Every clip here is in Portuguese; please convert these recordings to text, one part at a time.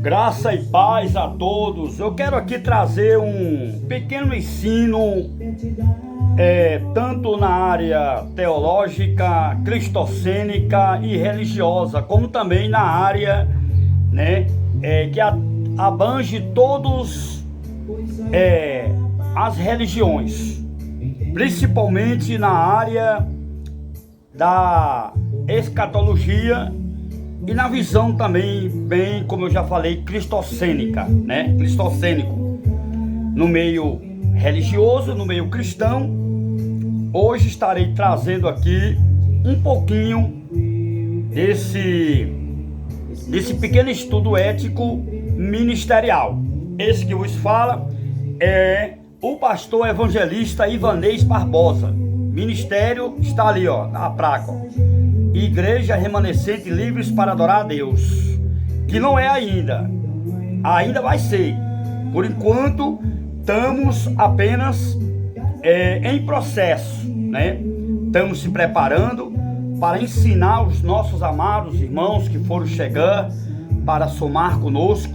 Graça e paz a todos. Eu quero aqui trazer um pequeno ensino, tanto na área teológica, cristocênica e religiosa, como também na área, que abrange todos as religiões, principalmente na área da escatologia e na visão também, bem como eu já falei, cristocênica, cristocênico, no meio religioso, no meio cristão. Hoje estarei trazendo aqui um pouquinho desse pequeno estudo ético ministerial. Esse que vos fala é o pastor evangelista Ivanês Barbosa. Ministério está ali, na placa, Igreja Remanescente Livres para Adorar a Deus, que não é ainda vai ser. Por enquanto estamos apenas em processo, Estamos se preparando para ensinar os nossos amados irmãos que foram chegar para somar conosco,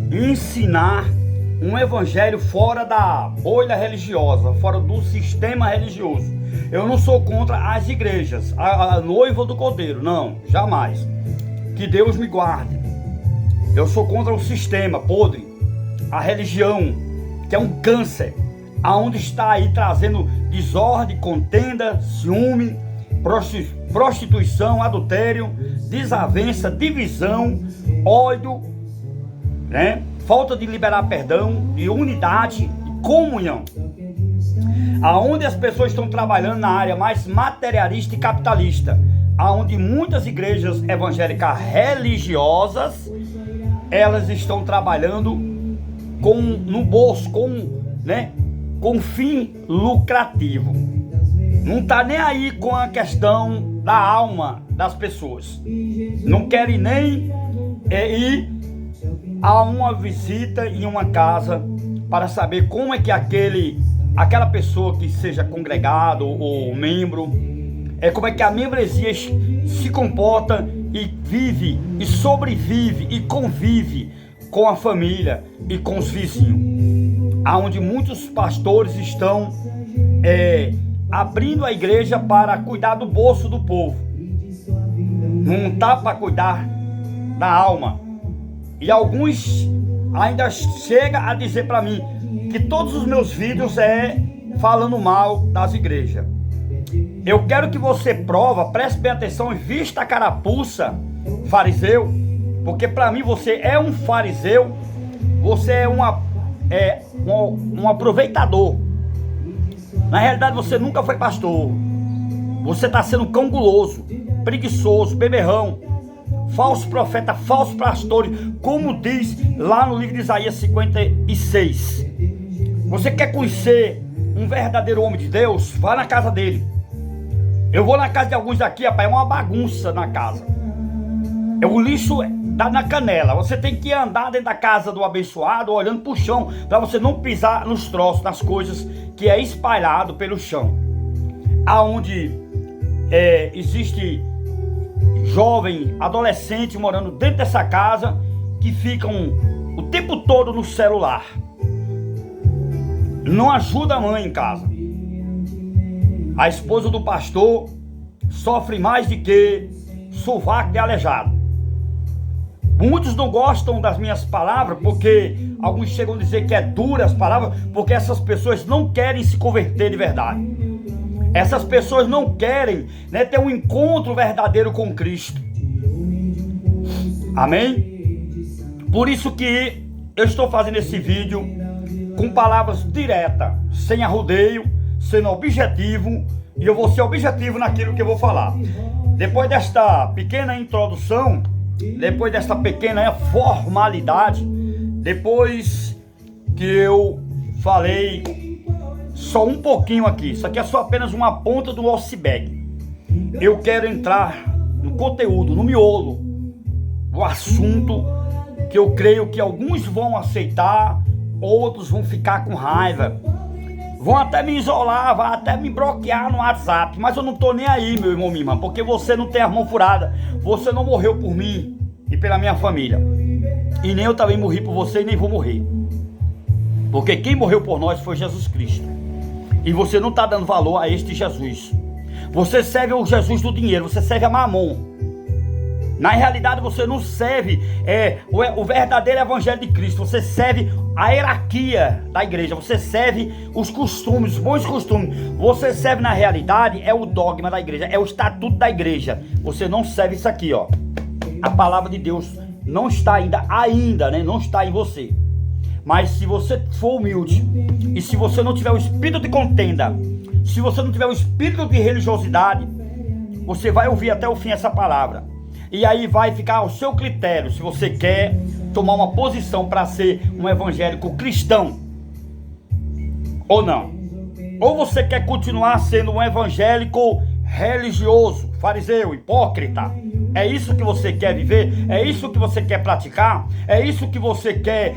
ensinar um evangelho fora da bolha religiosa, fora do sistema religioso. Eu não sou contra as igrejas, a noiva do Cordeiro, não, jamais. Que Deus me guarde. Eu sou contra o sistema podre, a religião, que é um câncer, aonde está aí trazendo desordem, contenda, ciúme, prostituição, adultério, desavença, divisão, ódio, falta de liberar perdão, de unidade, de comunhão. Aonde as pessoas estão trabalhando na área mais materialista e capitalista, aonde muitas igrejas evangélicas religiosas, elas estão trabalhando no bolso, com fim lucrativo. Não está nem aí com a questão da alma das pessoas. Não querem nem ir a uma visita em uma casa para saber como é que aquela pessoa que seja congregado ou membro, como é que a membresia se comporta e vive e sobrevive e convive com a família e com os vizinhos, aonde muitos pastores estão abrindo a igreja para cuidar do bolso do povo, não está para cuidar da alma. E alguns ainda chegam a dizer para mim que todos os meus vídeos falando mal das igrejas. Eu quero que você preste bem atenção e vista a carapuça, fariseu, porque para mim você é um fariseu, você é um aproveitador. Na realidade você nunca foi pastor, você está sendo cão guloso, preguiçoso, beberrão, falso profeta, falso pastor, como diz lá no livro de Isaías 56. Você quer conhecer um verdadeiro homem de Deus? Vá na casa dele. Eu vou na casa de alguns aqui, rapaz, é uma bagunça na casa. O lixo dá na canela. Você tem que andar dentro da casa do abençoado, olhando pro chão, para você não pisar nos troços, nas coisas que é espalhado pelo chão. Aonde existe jovem, adolescente morando dentro dessa casa, que ficam o tempo todo no celular. Não ajuda a mãe em casa. A esposa do pastor sofre mais de que sovaco de aleijado. Muitos não gostam das minhas palavras, porque alguns chegam a dizer que é dura as palavras, porque essas pessoas não querem se converter de verdade. Essas pessoas não querem ter um encontro verdadeiro com Cristo. Amém? Por isso que eu estou fazendo esse vídeo com palavras diretas, sem arrodeio, sendo objetivo, e eu vou ser objetivo naquilo que eu vou falar. Depois desta pequena introdução, depois desta pequena formalidade, depois que eu falei só um pouquinho aqui, isso aqui é só apenas uma ponta do iceberg. Eu quero entrar no conteúdo, no miolo do assunto, que eu creio que alguns vão aceitar, outros vão ficar com raiva, vão até me isolar, vão até me bloquear no WhatsApp, mas eu não tô nem aí, meu irmão, minha irmã, porque você não tem as mãos furadas, você não morreu por mim e pela minha família. E nem eu também morri por você e nem vou morrer. Porque quem morreu por nós foi Jesus Cristo. E você não está dando valor a este Jesus. Você serve o Jesus do dinheiro, você serve a Mamon. Na realidade você não serve o verdadeiro evangelho de Cristo. Você serve a hierarquia da igreja. Você serve os costumes, os bons costumes. Você serve na realidade o dogma da igreja, é o estatuto da igreja. Você não serve isso aqui, ó. A palavra de Deus não está ainda, né? Não está em você. Mas se você for humilde e se você não tiver o espírito de contenda, se você não tiver o espírito de religiosidade, você vai ouvir até o fim essa palavra. E aí vai ficar ao seu critério se você quer tomar uma posição para ser um evangélico cristão ou não. Ou você quer continuar sendo um evangélico religioso, fariseu, hipócrita. É isso que você quer viver? É isso que você quer praticar? É isso que você quer,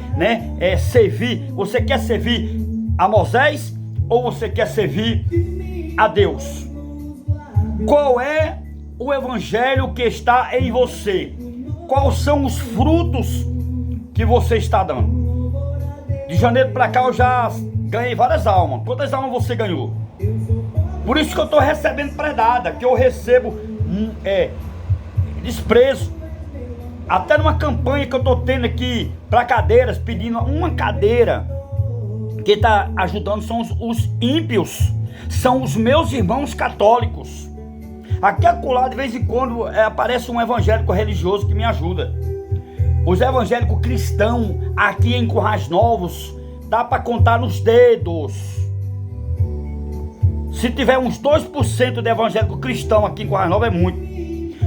servir? Você quer servir a Moisés ou você quer servir a Deus? Qual é o evangelho que está em você? Quais são os frutos que você está dando? De janeiro para cá eu já ganhei várias almas. Quantas almas você ganhou? Por isso que eu estou recebendo predada, que eu recebo desprezo. Até numa campanha que eu estou tendo aqui para cadeiras, pedindo uma cadeira. Quem está ajudando são os ímpios, são os meus irmãos católicos. Aqui acolá, de vez em quando, aparece um evangélico religioso que me ajuda. Os evangélicos cristãos aqui em Currais Novos, dá para contar nos dedos. Se tiver uns 2% de evangélico cristão aqui em Currais Novos, é muito.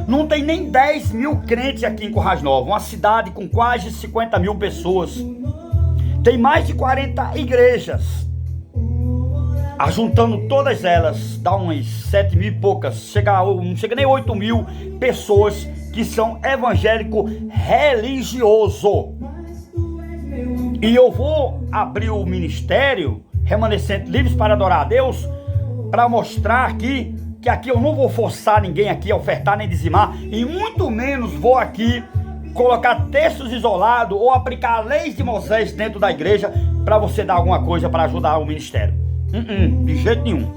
Não tem nem 10 mil crentes aqui em Currais Novos, uma cidade com quase 50 mil pessoas. Tem mais de 40 igrejas. Ajuntando todas elas, dá umas 7 mil e poucas, não chega nem 8 mil pessoas que são evangélico religioso. E eu vou abrir o ministério Remanescente Livres para Adorar a Deus, para mostrar aqui que aqui eu não vou forçar ninguém aqui a ofertar nem dizimar, e muito menos vou aqui colocar textos isolados ou aplicar leis de Moisés dentro da igreja para você dar alguma coisa para ajudar o ministério. De jeito nenhum.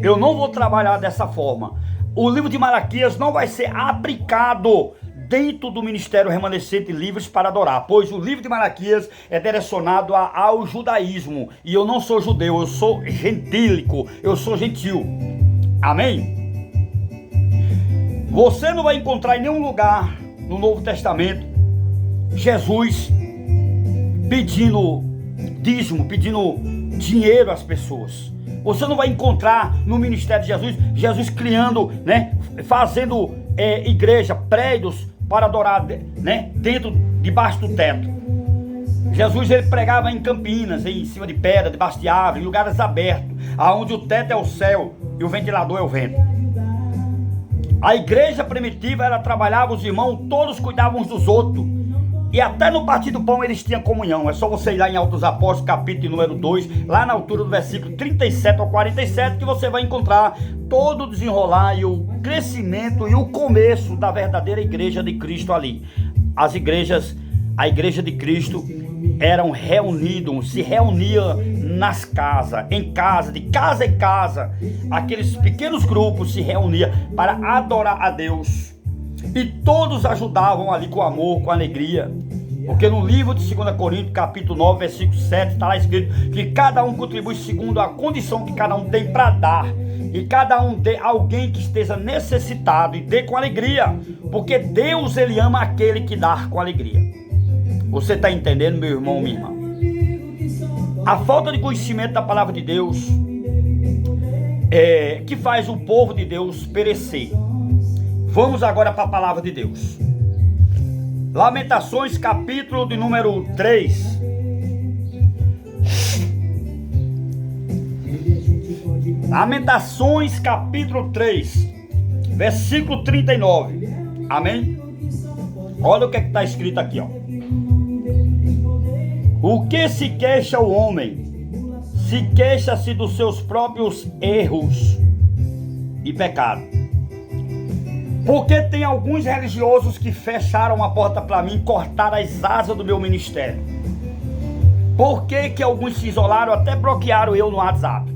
Eu não vou trabalhar dessa forma. O livro de Malaquias não vai ser aplicado dentro do Ministério Remanescente Livres para Adorar, pois o livro de Malaquias é direcionado ao judaísmo, e eu não sou judeu, eu sou gentílico, eu sou gentil. Amém? Você não vai encontrar em nenhum lugar no Novo Testamento Jesus pedindo dízimo, pedindo dinheiro às pessoas. Você não vai encontrar no ministério de Jesus criando, fazendo igreja, prédios para adorar, debaixo do teto. Jesus, ele pregava em Campinas, em cima de pedra, debaixo de árvore, em lugares abertos, aonde o teto é o céu e o ventilador é o vento. A igreja primitiva, ela trabalhava, os irmãos todos cuidavam uns dos outros. E até no partir do pão eles tinham comunhão. É só você ir lá em Atos Apóstolos, capítulo número 2, lá na altura do versículo 37 ao 47, que você vai encontrar todo o desenrolar e o crescimento e o começo da verdadeira igreja de Cristo ali. A igreja de Cristo eram reunidos, se reuniam nas casas, de casa em casa. Aqueles pequenos grupos se reuniam para adorar a Deus. E todos ajudavam ali com amor, com alegria. Porque no livro de 2 Coríntios, capítulo 9, versículo 7, está lá escrito que cada um contribui segundo a condição que cada um tem para dar. E cada um dê a alguém que esteja necessitado e dê com alegria. Porque Deus, ele ama aquele que dá com alegria. Você está entendendo, meu irmão, minha irmã? A falta de conhecimento da palavra de Deus que faz o povo de Deus perecer. Vamos agora para a palavra de Deus. Lamentações, capítulo de número 3. Lamentações, capítulo 3, versículo 39. Amém? Olha o que está escrito aqui, ó. O que se queixa o homem? Se queixa-se dos seus próprios erros e pecados. Porque tem alguns religiosos que fecharam a porta para mim, cortaram as asas do meu ministério. Por que que alguns se isolaram, até bloquearam eu no WhatsApp?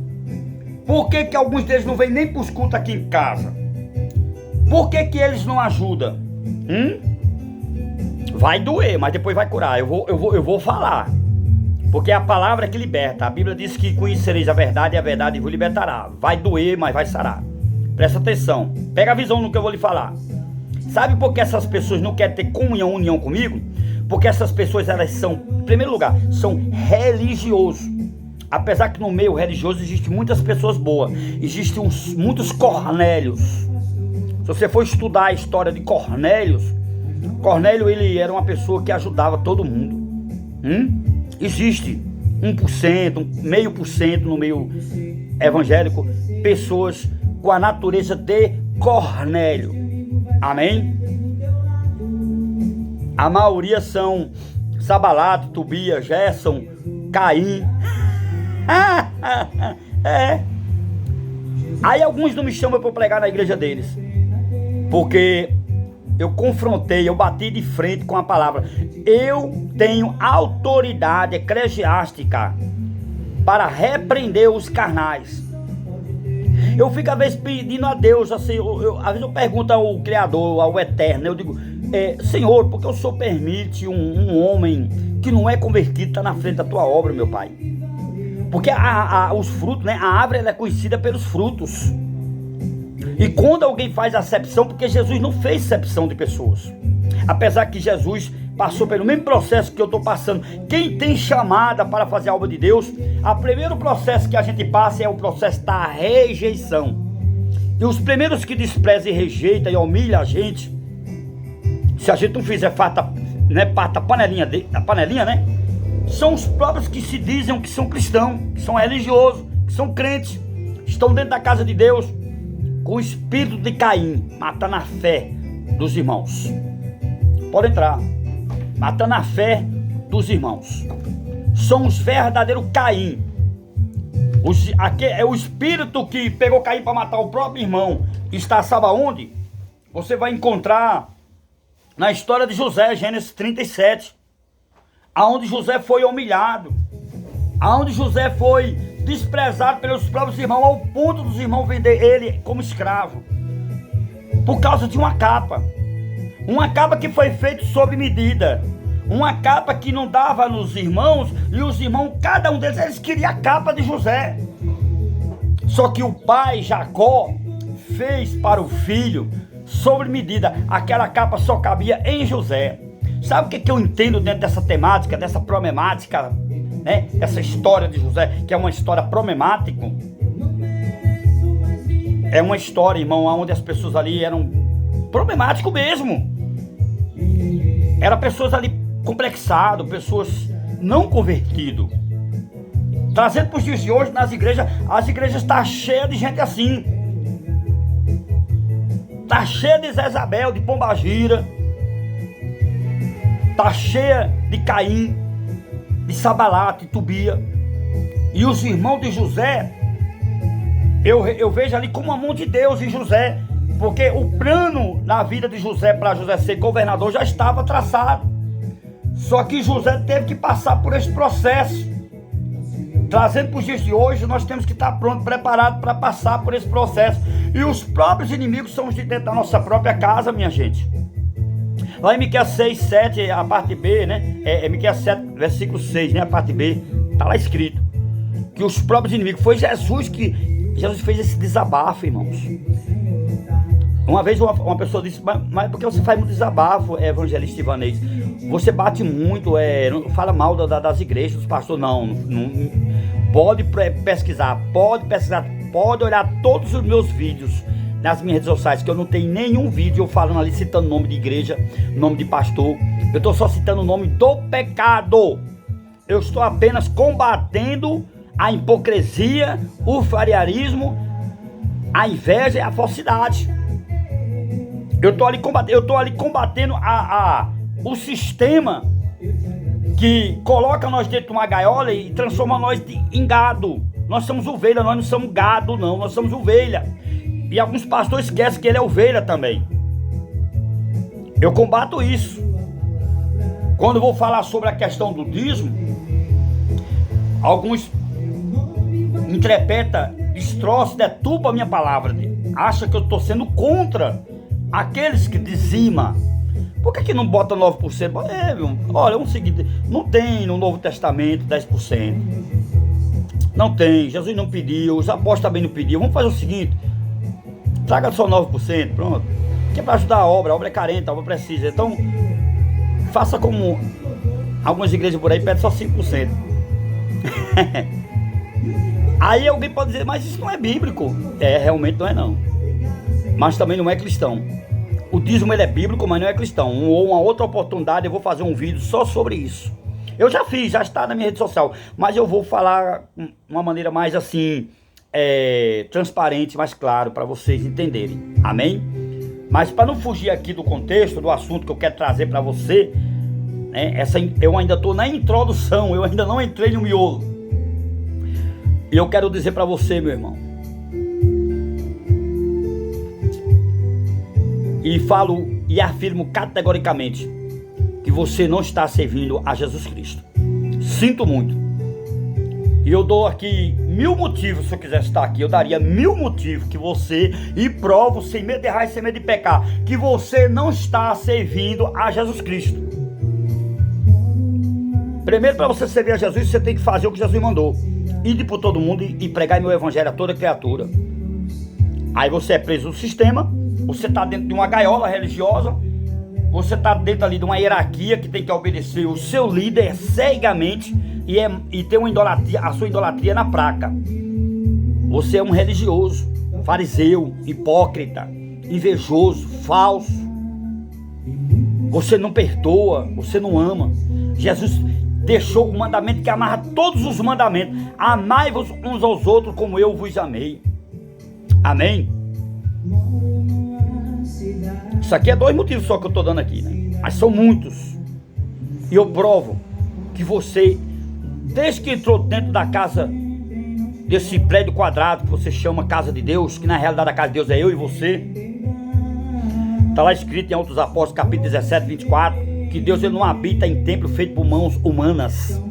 Por que que alguns deles não vêm nem para os cultos aqui em casa? Por que que eles não ajudam? Vai doer, mas depois vai curar. Eu vou falar. Porque é a palavra que liberta. A Bíblia diz que conhecereis a verdade e a verdade vos libertará. Vai doer, mas vai sarar. Presta atenção. Pega a visão no que eu vou lhe falar. Sabe por que essas pessoas não querem ter comunhão, união comigo? Porque essas pessoas, elas são, em primeiro lugar, são religiosos. Apesar que no meio religioso existem muitas pessoas boas. Existem muitos Cornélios. Se você for estudar a história de Cornélio, ele era uma pessoa que ajudava todo mundo. Existe 1%, 0,5% no meio evangélico, pessoas com a natureza de Cornélio. Amém? A maioria são Sabalato, Tobias, Gerson, Caim. Aí alguns não me chamam para pregar na igreja deles, porque eu confrontei, eu bati de frente com a palavra. Eu tenho autoridade eclesiástica para repreender os carnais. Eu fico às vezes pedindo a Deus, assim, às vezes eu pergunto ao Criador, ao Eterno, eu digo, Senhor, por que o Senhor permite um homem que não é convertido estar na frente da tua obra, meu Pai? Porque os frutos, né? A árvore ela é conhecida pelos frutos. E quando alguém faz acepção, porque Jesus não fez acepção de pessoas, apesar que Jesus passou pelo mesmo processo que eu estou passando. Quem tem chamada para fazer a obra de Deus, o primeiro processo que a gente passa é o processo da rejeição. E os primeiros que desprezam e rejeitam e humilham a gente, se a gente não fizer farta, né, parta a panelinha, né, são os próprios que se dizem que são cristãos, que são religiosos, que são crentes, estão dentro da casa de Deus, com o espírito de Caim, matando a fé dos irmãos. Pode entrar. Matando a fé dos irmãos. São os verdadeiros Caim. É o espírito que pegou Caim para matar o próprio irmão. Está, sabe aonde? Você vai encontrar na história de José, Gênesis 37. Aonde José foi humilhado. Aonde José foi desprezado pelos próprios irmãos, ao ponto dos irmãos vender ele como escravo, por causa de uma capa que foi feita sob medida, uma capa que não dava nos irmãos, e os irmãos, cada um deles, eles queriam a capa de José. Só que o pai Jacó fez para o filho sob medida. Aquela capa só cabia em José. Sabe o que eu entendo dentro dessa temática, dessa problemática, né? Essa história de José, que é uma história problemática. É uma história, irmão, onde as pessoas ali eram problemáticas mesmo. Eram pessoas ali complexadas, pessoas não convertidas. Trazendo para os dias de hoje, nas igrejas, as igrejas estão cheias de gente assim. Está cheia de Jezabel, de Pombagira. Está cheia de Caim, de Sabalato e Tobia. E os irmãos de José, eu vejo ali como a mão de Deus em José, porque o plano na vida de José para José ser governador já estava traçado. Só que José teve que passar por esse processo. Trazendo para os dias de hoje, nós temos que estar pronto, preparado para passar por esse processo. E os próprios inimigos são os de dentro da nossa própria casa, minha gente. Lá em Miqueias 6, 7, a parte B, né? Miqueias 7, versículo 6, né? A parte B, está lá escrito que os próprios inimigos, foi Jesus fez esse desabafo, irmãos. Uma vez uma pessoa disse, mas por que você faz muito desabafo, evangelista Ivanês? Você bate muito, fala mal das igrejas, dos pastores. Não, pode pesquisar, pode olhar todos os meus vídeos nas minhas redes sociais, que eu não tenho nenhum vídeo eu falando ali, citando nome de igreja, nome de pastor. Eu estou só citando o nome do pecado. Eu estou apenas combatendo a hipocrisia, o fariarismo, a inveja e a falsidade. Eu estou ali combatendo o sistema que coloca nós dentro de uma gaiola e transforma nós em gado. Nós somos ovelha, nós não somos gado não, nós somos ovelha. E alguns pastores esquecem que ele é ovelha também. Eu combato isso. Quando eu vou falar sobre a questão do dízimo, alguns interpretam, distorcem, deturpam a minha palavra. Acha que eu estou sendo contra aqueles que dizimam. Por que não bota 9%? Olha, é o seguinte, não tem no Novo Testamento 10%. Não tem, Jesus não pediu, os apóstolos também não pediu. Vamos fazer o seguinte, traga só 9%, pronto. Que é para ajudar a obra é carente, a obra precisa. Então, faça como algumas igrejas por aí pedem só 5%. Aí alguém pode dizer, mas isso não é bíblico. Realmente não é não. Mas também não é cristão. O dízimo ele é bíblico, mas não é cristão. Ou uma outra oportunidade eu vou fazer um vídeo só sobre isso. Eu já fiz, já está na minha rede social. Mas eu vou falar de uma maneira mais assim, transparente, mais claro, para vocês entenderem. Amém? Mas para não fugir aqui do contexto, do assunto que eu quero trazer para você, eu ainda estou na introdução, eu ainda não entrei no miolo. E eu quero dizer para você, meu irmão, e falo e afirmo categoricamente que você não está servindo a Jesus Cristo. Sinto muito. E eu dou aqui 1000 motivos, se eu quisesse estar aqui, eu daria 1000 motivos que você, e provo sem medo de errar e sem medo de pecar, que você não está servindo a Jesus Cristo. Primeiro, para você servir a Jesus, você tem que fazer o que Jesus mandou. Ide por todo mundo e pregar meu evangelho a toda criatura. Aí você é preso no sistema, você está dentro de uma gaiola religiosa, você está dentro ali de uma hierarquia que tem que obedecer o seu líder cegamente e ter uma idolatria, a sua idolatria na prática. Você é um religioso, fariseu, hipócrita, invejoso, falso. Você não perdoa, você não ama. Jesus deixou o mandamento que amarra todos os mandamentos. Amai-vos uns aos outros como eu vos amei. Amém? Isso aqui é 2 motivos só que eu estou dando aqui, né? Mas são muitos. E eu provo que você, desde que entrou dentro da casa, desse prédio quadrado que você chama casa de Deus, que na realidade a casa de Deus é eu e você. Está lá escrito em Atos Apóstolos, capítulo 17, 24, que Deus ele não habita em templo feito por mãos humanas.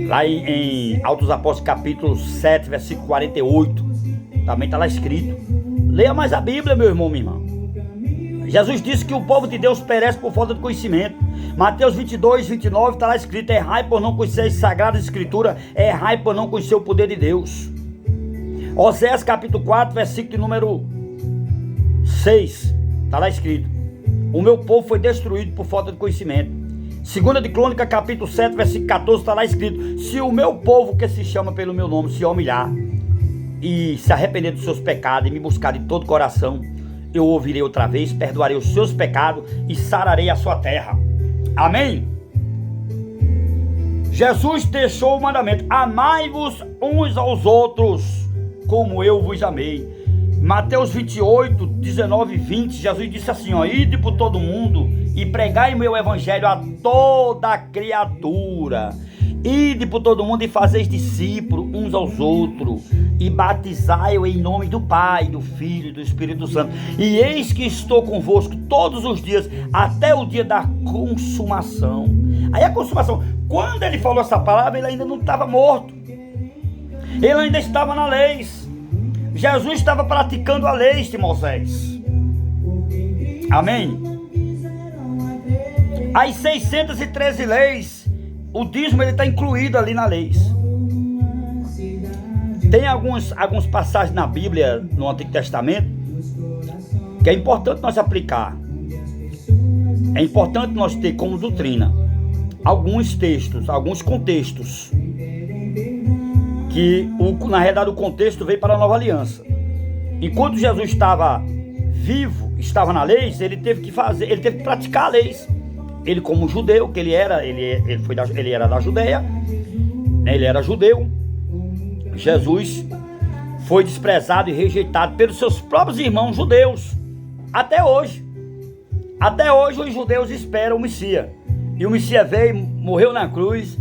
Lá em Atos Apóstolos, capítulo 7, versículo 48, também está lá escrito. Leia mais a Bíblia, meu irmão, minha irmã. Jesus disse que o povo de Deus perece por falta de conhecimento. Mateus 22, 29 está lá escrito: errai por não conhecer as sagradas escrituras, errai por não conhecer o poder de Deus. Oséias capítulo 4, versículo de número 6, está lá escrito: o meu povo foi destruído por falta de conhecimento. 2 de Crônica capítulo 7, versículo 14 está lá escrito: se o meu povo que se chama pelo meu nome se humilhar e se arrepender dos seus pecados e me buscar de todo o coração, eu ouvirei outra vez, perdoarei os seus pecados e sararei a sua terra. Amém? Jesus deixou o mandamento: amai-vos uns aos outros como eu vos amei. Mateus 28, 19 e 20, Jesus disse assim, ide por todo mundo e pregai meu evangelho a toda criatura. Ide por todo mundo e fazeis discípulos uns aos outros e batizai-o em nome do Pai, do Filho e do Espírito Santo. E eis que estou convosco todos os dias até o dia da consumação. Aí a consumação, quando ele falou essa palavra, ele ainda não estava morto. Ele ainda estava na lei. Jesus estava praticando a lei de Moisés. Amém? As 613 leis, o dízimo ele está incluído ali na lei. Tem alguns passagens na Bíblia, no Antigo Testamento, que é importante nós aplicar. É importante nós ter como doutrina alguns textos, alguns contextos, que na realidade o contexto veio para a nova aliança. Enquanto Jesus estava vivo, estava na lei, ele teve que praticar a lei. Ele, como judeu que ele era, ele era da Judeia, né? Ele era judeu. Jesus foi desprezado e rejeitado pelos seus próprios irmãos judeus. Até hoje os judeus esperam o Messias. E o Messias veio, morreu na cruz,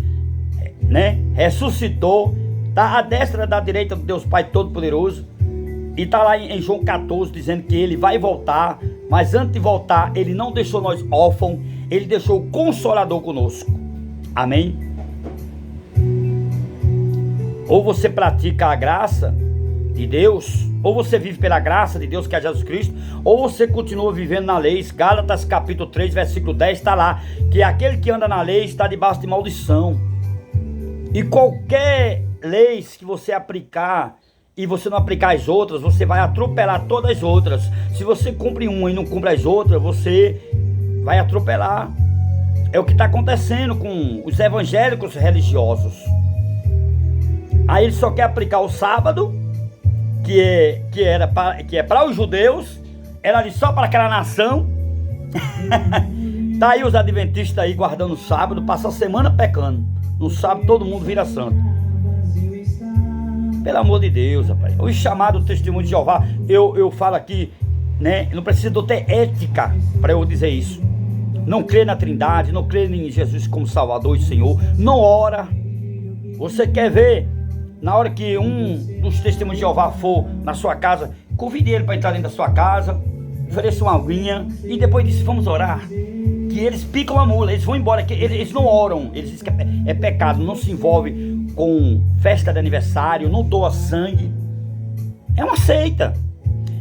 né? Ressuscitou, está à destra da direita do Deus Pai Todo-Poderoso. E está lá em João 14 dizendo que ele vai voltar, mas antes de voltar, ele não deixou nós órfãos, ele deixou o Consolador conosco. Amém? Ou você pratica a graça de Deus, ou você vive pela graça de Deus, que é Jesus Cristo, ou você continua vivendo na lei. Gálatas capítulo 3, versículo 10 está lá, que aquele que anda na lei está debaixo de maldição. E qualquer lei que você aplicar e você não aplicar as outras, você vai atropelar todas as outras. Se você cumpre uma e não cumpre as outras, você vai atropelar. É o que está acontecendo com os evangélicos religiosos. Aí ele só quer aplicar o sábado, que é para os judeus, era ali só para aquela nação. Tá aí os adventistas aí guardando o sábado, passa a semana pecando. No sábado todo mundo vira santo. Pelo amor de Deus, rapaz. O chamado testemunho de Jeová, eu falo aqui, né? Não preciso ter ética para eu dizer isso. Não crê na Trindade, não crê em Jesus como Salvador e Senhor. Não ora. Você quer ver? Na hora que um dos testemunhos de Jeová for na sua casa, convide ele para entrar dentro da sua casa, ofereça uma aguinha e depois disso vamos orar. Que eles picam a mula, eles vão embora, que eles não oram, eles dizem que é pecado, não se envolve com festa de aniversário, não doa sangue. É uma seita.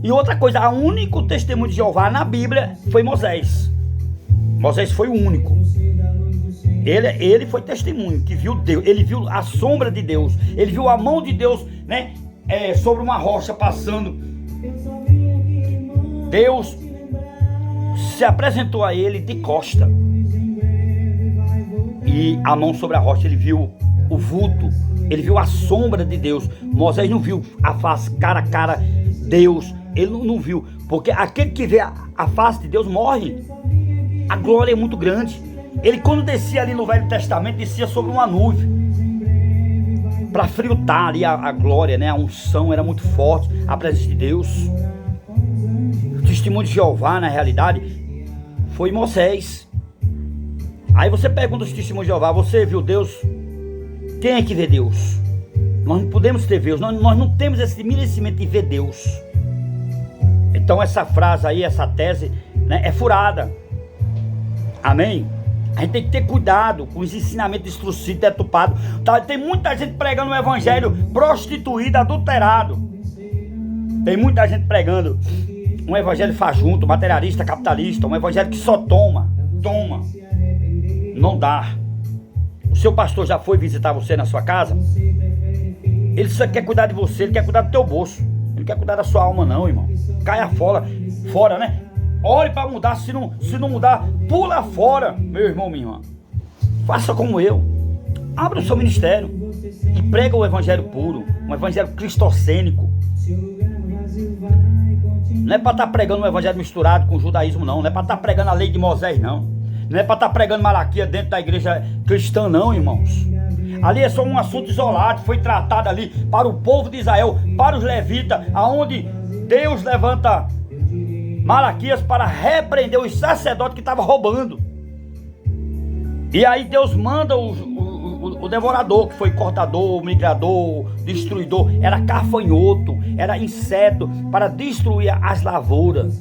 E outra coisa, o único testemunho de Jeová na Bíblia foi Moisés. Moisés foi o único. Ele foi testemunho, que viu Deus, ele viu a sombra de Deus, ele viu a mão de Deus, né, sobre uma rocha passando. Deus se apresentou a ele de costa. E a mão sobre a rocha, ele viu o vulto, ele viu a sombra de Deus. Moisés não viu a face, cara a cara, Deus, ele não viu, porque aquele que vê a face de Deus morre. A glória é muito grande. Ele, quando descia ali no Velho Testamento, descia sobre uma nuvem para fritar ali a glória, né? A unção era muito forte, a presença de Deus. O testemunho de Jeová, na realidade, foi Moisés. Aí você pergunta os testemunhos de Jeová: você viu Deus? Quem é que vê Deus? Nós não podemos ter Deus, nós não temos esse merecimento de ver Deus. Então essa frase aí, essa tese, né, é furada. Amém? A gente tem que ter cuidado com os ensinamentos destrutivos, deturpados. Tá? Tem muita gente pregando um evangelho prostituído, adulterado. Tem muita gente pregando um evangelho fajunto, materialista, capitalista, um evangelho que só toma. Não dá. O seu pastor já foi visitar você na sua casa? Ele só quer cuidar de você, ele quer cuidar do teu bolso. Ele não quer cuidar da sua alma não, irmão. Caia fora, né? Ore para mudar, se não mudar, pula fora, meu irmão, minha irmã. Faça como eu. Abra o seu ministério e prega o evangelho puro, um evangelho cristocênico. Não é para estar pregando um evangelho misturado com o judaísmo, não. Não é para estar pregando a lei de Moisés, não. Não é para estar pregando Malaquias dentro da igreja cristã, não, irmãos. Ali é só um assunto isolado, foi tratado ali para o povo de Israel, para os levitas, aonde Deus levanta Malaquias para repreender os sacerdotes que estavam roubando. E aí Deus manda o devorador, que foi cortador, migrador, destruidor, era gafanhoto, era inseto, para destruir as lavouras,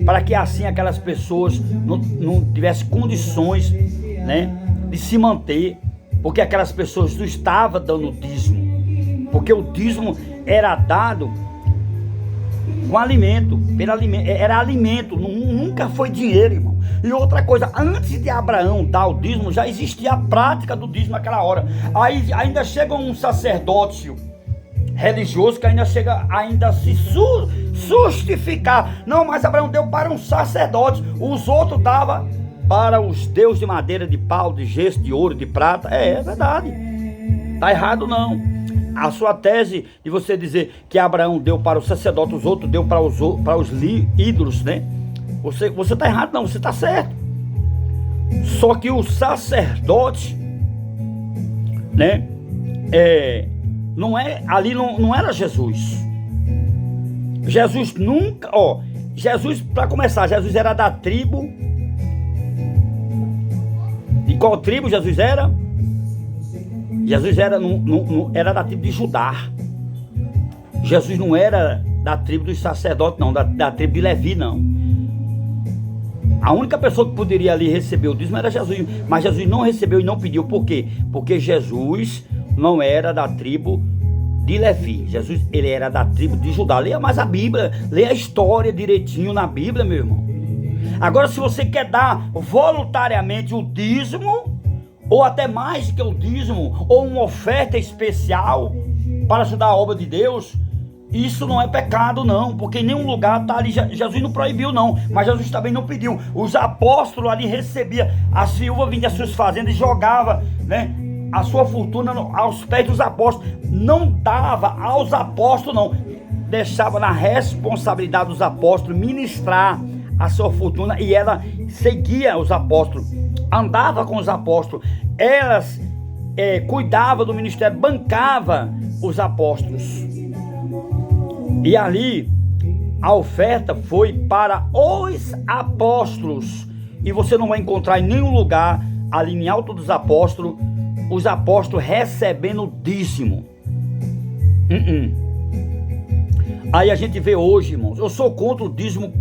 para que assim aquelas pessoas não tivessem condições, né, de se manter, porque aquelas pessoas não estavam dando dízimo, porque o dízimo era dado com alimento, era alimento, nunca foi dinheiro, irmão. E outra coisa, antes de Abraão dar o dízimo, já existia a prática do dízimo naquela hora. Aí ainda chega um sacerdócio religioso que ainda chega a se justificar. Não, mas Abraão deu para um sacerdote, os outros davam para os deuses de madeira, de pau, de gesso, de ouro, de prata. É verdade, tá errado não. A sua tese de você dizer que Abraão deu para o sacerdote, os outros deu para os ídolos, né? Você está errado, não, você está certo. Só que o sacerdote, né? Ali não era Jesus. Jesus nunca, Jesus, para começar, Jesus era da tribo. De qual tribo Jesus era? Jesus era da tribo de Judá. Jesus não era da tribo dos sacerdotes, não, da tribo de Levi, não. A única pessoa que poderia ali receber o dízimo era Jesus, mas Jesus não recebeu e não pediu. Por quê? Porque Jesus não era da tribo de Levi. Jesus, ele era da tribo de Judá. Leia mais a Bíblia, leia a história direitinho na Bíblia, meu irmão. Agora, se você quer dar voluntariamente o dízimo, ou até mais que o dízimo, ou uma oferta especial para ajudar a obra de Deus, isso não é pecado, não, porque em nenhum lugar está ali. Jesus não proibiu, não, mas Jesus também não pediu. Os apóstolos ali recebiam, as viúvas vinham das suas fazendas e jogavam, né, a sua fortuna aos pés dos apóstolos. Não dava aos apóstolos, não, deixava na responsabilidade dos apóstolos ministrar a sua fortuna, e ela seguia os apóstolos, andava com os apóstolos, elas cuidava do ministério, bancava os apóstolos. E ali a oferta foi para os apóstolos, e você não vai encontrar em nenhum lugar ali em Atos dos Apóstolos os apóstolos recebendo dízimo. Aí a gente vê hoje, irmãos, eu sou contra o dízimo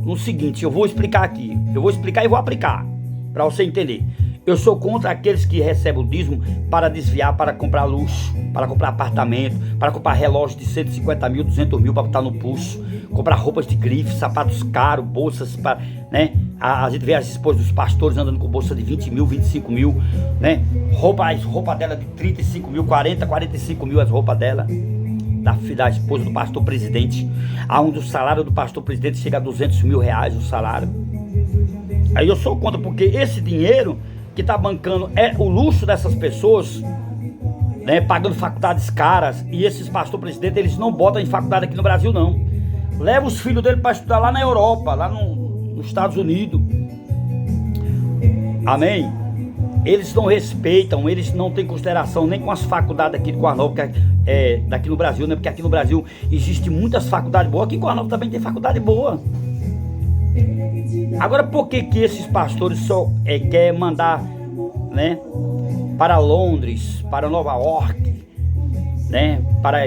no seguinte, eu vou explicar aqui, eu vou explicar e vou aplicar para você entender. Eu sou contra aqueles que recebem o dízimo para desviar, para comprar luxo, para comprar apartamento, para comprar relógio de 150 mil, 200 mil para botar no pulso, comprar roupas de grife, sapatos caros, bolsas, para, né? A gente vê as esposas dos pastores andando com bolsa de 20 mil, 25 mil, né? As roupas dela de 35 mil, 40, 45 mil as roupas dela, da esposa do pastor presidente, aonde o salário do pastor presidente chega a 200 mil reais o salário. Aí eu sou contra, porque esse dinheiro que está bancando é o luxo dessas pessoas, né, pagando faculdades caras, e esses pastor presidentes, eles não botam em faculdade aqui no Brasil, não. Leva os filhos dele para estudar lá na Europa, lá nos Estados Unidos. Amém? Eles não respeitam, eles não têm consideração nem com as faculdades aqui de Coarnova, daqui no Brasil, né? Porque aqui no Brasil existe muitas faculdades boas, aqui em Coarnova também tem faculdade boa. Agora, por que esses pastores só querem mandar, né, para Londres, para Nova York, né, para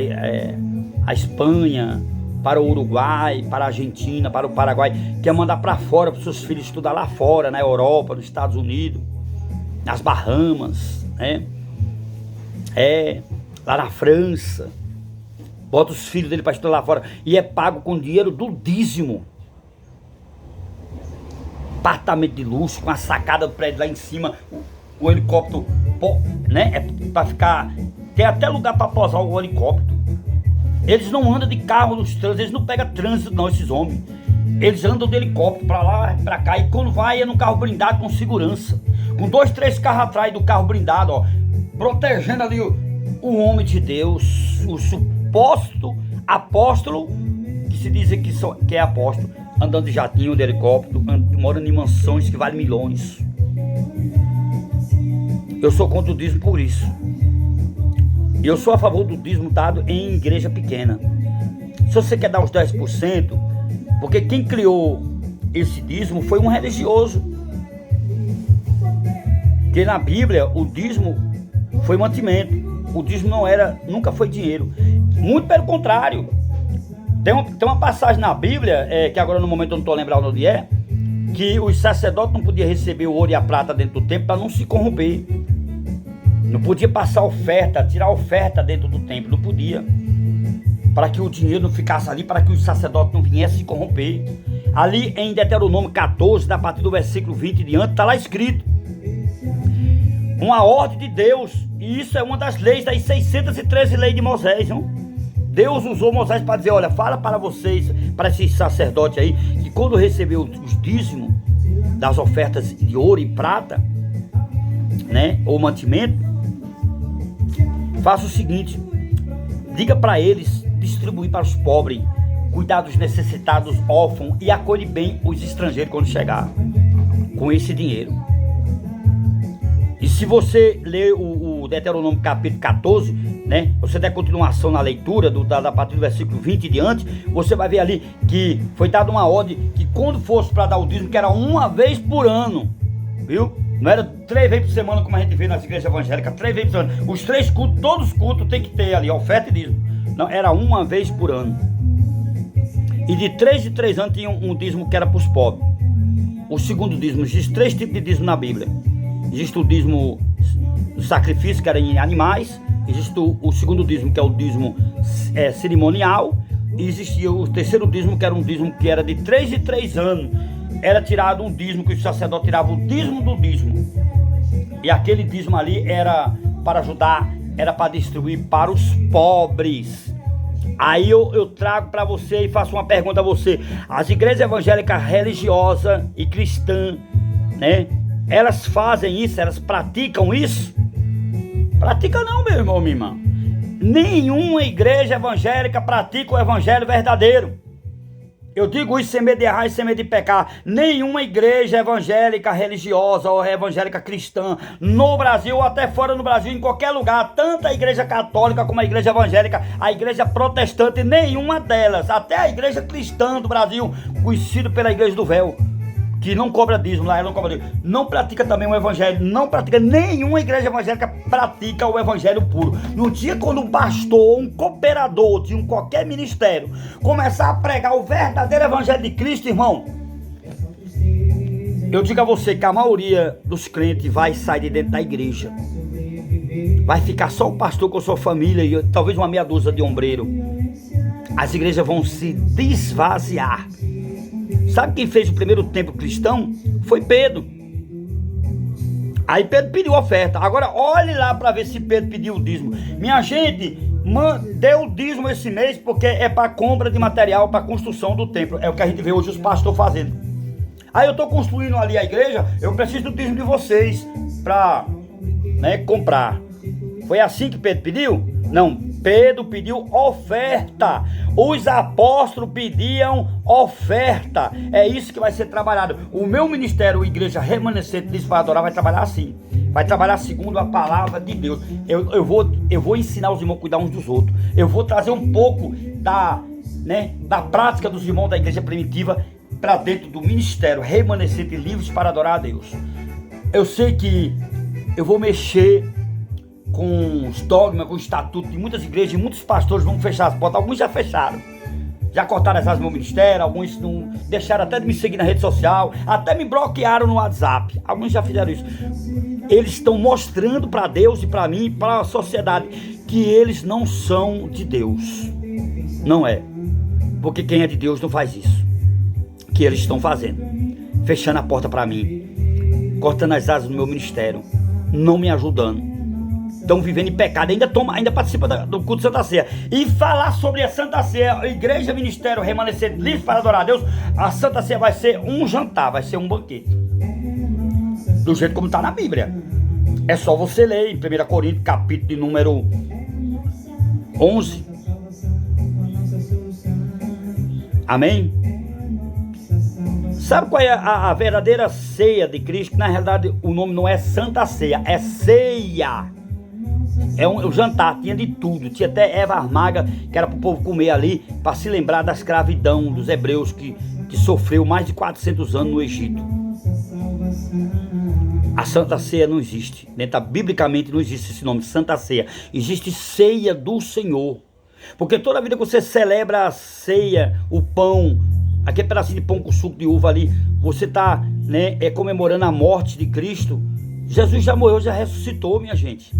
a Espanha, para o Uruguai, para a Argentina, para o Paraguai, quer mandar para fora, para os seus filhos estudar lá fora, na Europa, nos Estados Unidos, nas Bahamas, né, lá na França, bota os filhos dele para estudar lá fora, e é pago com dinheiro do dízimo. Apartamento de luxo, com a sacada do prédio lá em cima, o helicóptero, né? Para ficar, tem até lugar para pousar o helicóptero. Eles não andam de carro nos trânsitos, eles não pegam trânsito, não, esses homens. Eles andam de helicóptero para lá, para cá, e quando vai é no carro blindado com segurança, com 2, 3 carros atrás do carro blindado, ó, protegendo ali o homem de Deus, o suposto apóstolo, que se diz que é apóstolo, andando de jatinho, de helicóptero, morando em mansões que valem milhões. Eu sou contra o dízimo por isso. E eu sou a favor do dízimo dado em igreja pequena. Se você quer dar os 10%, porque quem criou esse dízimo foi um religioso. Porque na Bíblia o dízimo foi mantimento. O dízimo nunca foi dinheiro. Muito pelo contrário. Tem uma passagem na Bíblia, que agora no momento eu não estou lembrando onde é, que os sacerdotes não podiam receber o ouro e a prata dentro do templo para não se corromper. Não podia passar oferta, tirar oferta dentro do templo, não podia. Para que o dinheiro não ficasse ali, para que os sacerdotes não viessem se corromper. Ali em Deuteronômio 14, a partir do versículo 20 e diante, está lá escrito. Uma ordem de Deus, e isso é uma das leis, das 613 leis de Moisés, não? Deus usou Moisés para dizer, olha, fala para vocês, para esses sacerdotes aí, que quando recebeu os dízimos das ofertas de ouro e prata, né, ou mantimento, faça o seguinte, diga para eles distribuir para os pobres, cuidar dos necessitados, órfãos, e acolhe bem os estrangeiros quando chegar com esse dinheiro. E se você ler o Deuteronômio capítulo 14, né, você der continuação na leitura a partir do versículo 20 e diante, você vai ver ali que foi dada uma ordem que quando fosse para dar o dízimo, que era uma vez por ano, viu? Não era 3 vezes por semana como a gente vê nas igrejas evangélicas, 3 vezes por semana. Os 3 cultos, todos os cultos tem que ter ali oferta e dízimo. Não, era uma vez por ano. E de 3 em 3 anos tinha um dízimo que era para os pobres. O segundo dízimo, existem 3 tipos de dízimo na Bíblia. Existe o dízimo do sacrifício, que era em animais. Existe o segundo dízimo, que é o dízimo cerimonial. E existia o terceiro dízimo, que era um dízimo que era de 3 em 3 anos. Era tirado um dízimo, que o sacerdote tirava o dízimo do dízimo. E aquele dízimo ali era para ajudar, era para distribuir para os pobres. Aí eu trago para você e faço uma pergunta a você. As igrejas evangélicas religiosas e cristãs, né? Elas fazem isso? Elas praticam isso? Pratica não, meu irmão, minha irmã. Nenhuma igreja evangélica pratica o evangelho verdadeiro. Eu digo isso sem medo de errar e sem medo de pecar. Nenhuma igreja evangélica religiosa ou evangélica cristã no Brasil ou até fora do Brasil, em qualquer lugar, tanto a igreja católica como a igreja evangélica, a igreja protestante, nenhuma delas, até a igreja cristã do Brasil, conhecida pela igreja do véu, que não cobra dízimo, lá ela não cobra dízimo, não pratica também o evangelho, não pratica, nenhuma igreja evangélica pratica o evangelho puro. No dia quando um pastor, um cooperador de qualquer ministério começar a pregar o verdadeiro evangelho de Cristo, irmão, eu digo a você que a maioria dos crentes vai sair de dentro da igreja, vai ficar só o pastor com a sua família e talvez uma meia dúzia de ombreiro. As igrejas vão se desvaziar. Sabe quem fez o primeiro templo cristão? Foi Pedro. Aí Pedro pediu oferta. Agora olhe lá para ver se Pedro pediu o dízimo. Minha gente, deu o dízimo esse mês porque é para compra de material para construção do templo. É o que a gente vê hoje os pastores fazendo. Aí eu estou construindo ali a igreja, eu preciso do dízimo de vocês para comprar. Foi assim que Pedro pediu? Não, Pedro pediu oferta. Os apóstolos pediam oferta. É isso que vai ser trabalhado. O meu ministério, Igreja Remanescente Livres para Adorar, vai trabalhar assim. Vai trabalhar segundo a palavra de Deus. Eu vou ensinar os irmãos a cuidar uns dos outros. Eu vou trazer um pouco da prática dos irmãos da igreja primitiva para dentro do ministério Remanescente Livres para Adorar a Deus. Eu sei que eu vou mexer com os dogmas, com o estatuto de muitas igrejas, e muitos pastores vão fechar as portas. Alguns já fecharam, já cortaram as asas do meu ministério, alguns não deixaram até de me seguir na rede social, até me bloquearam no WhatsApp. Alguns já fizeram isso. Eles estão mostrando para Deus e para mim e para a sociedade que eles não são de Deus. Não é, porque quem é de Deus não faz isso que eles estão fazendo, fechando a porta para mim, cortando as asas do meu ministério, não me ajudando. Estão vivendo em pecado, ainda participa do culto de Santa Ceia. E falar sobre a Santa Ceia, Igreja Ministério Remanescente Livre para Adorar a Deus, a Santa Ceia vai ser um jantar, vai ser um banquete. Do jeito como está na Bíblia. É só você ler em 1 Coríntios, capítulo de número 11. Amém? Sabe qual é a verdadeira ceia de Cristo? Na realidade o nome não é Santa Ceia, é ceia. É um jantar, tinha de tudo, tinha até erva amarga que era para o povo comer ali, para se lembrar da escravidão dos hebreus que sofreu mais de 400 anos no Egito. A Santa Ceia não existe, biblicamente não existe esse nome, Santa Ceia. Existe ceia do Senhor, porque toda vida que você celebra a ceia, o pão, aquele pedacinho de pão com suco de uva ali, você está comemorando a morte de Cristo. Jesus já morreu, já ressuscitou, minha gente.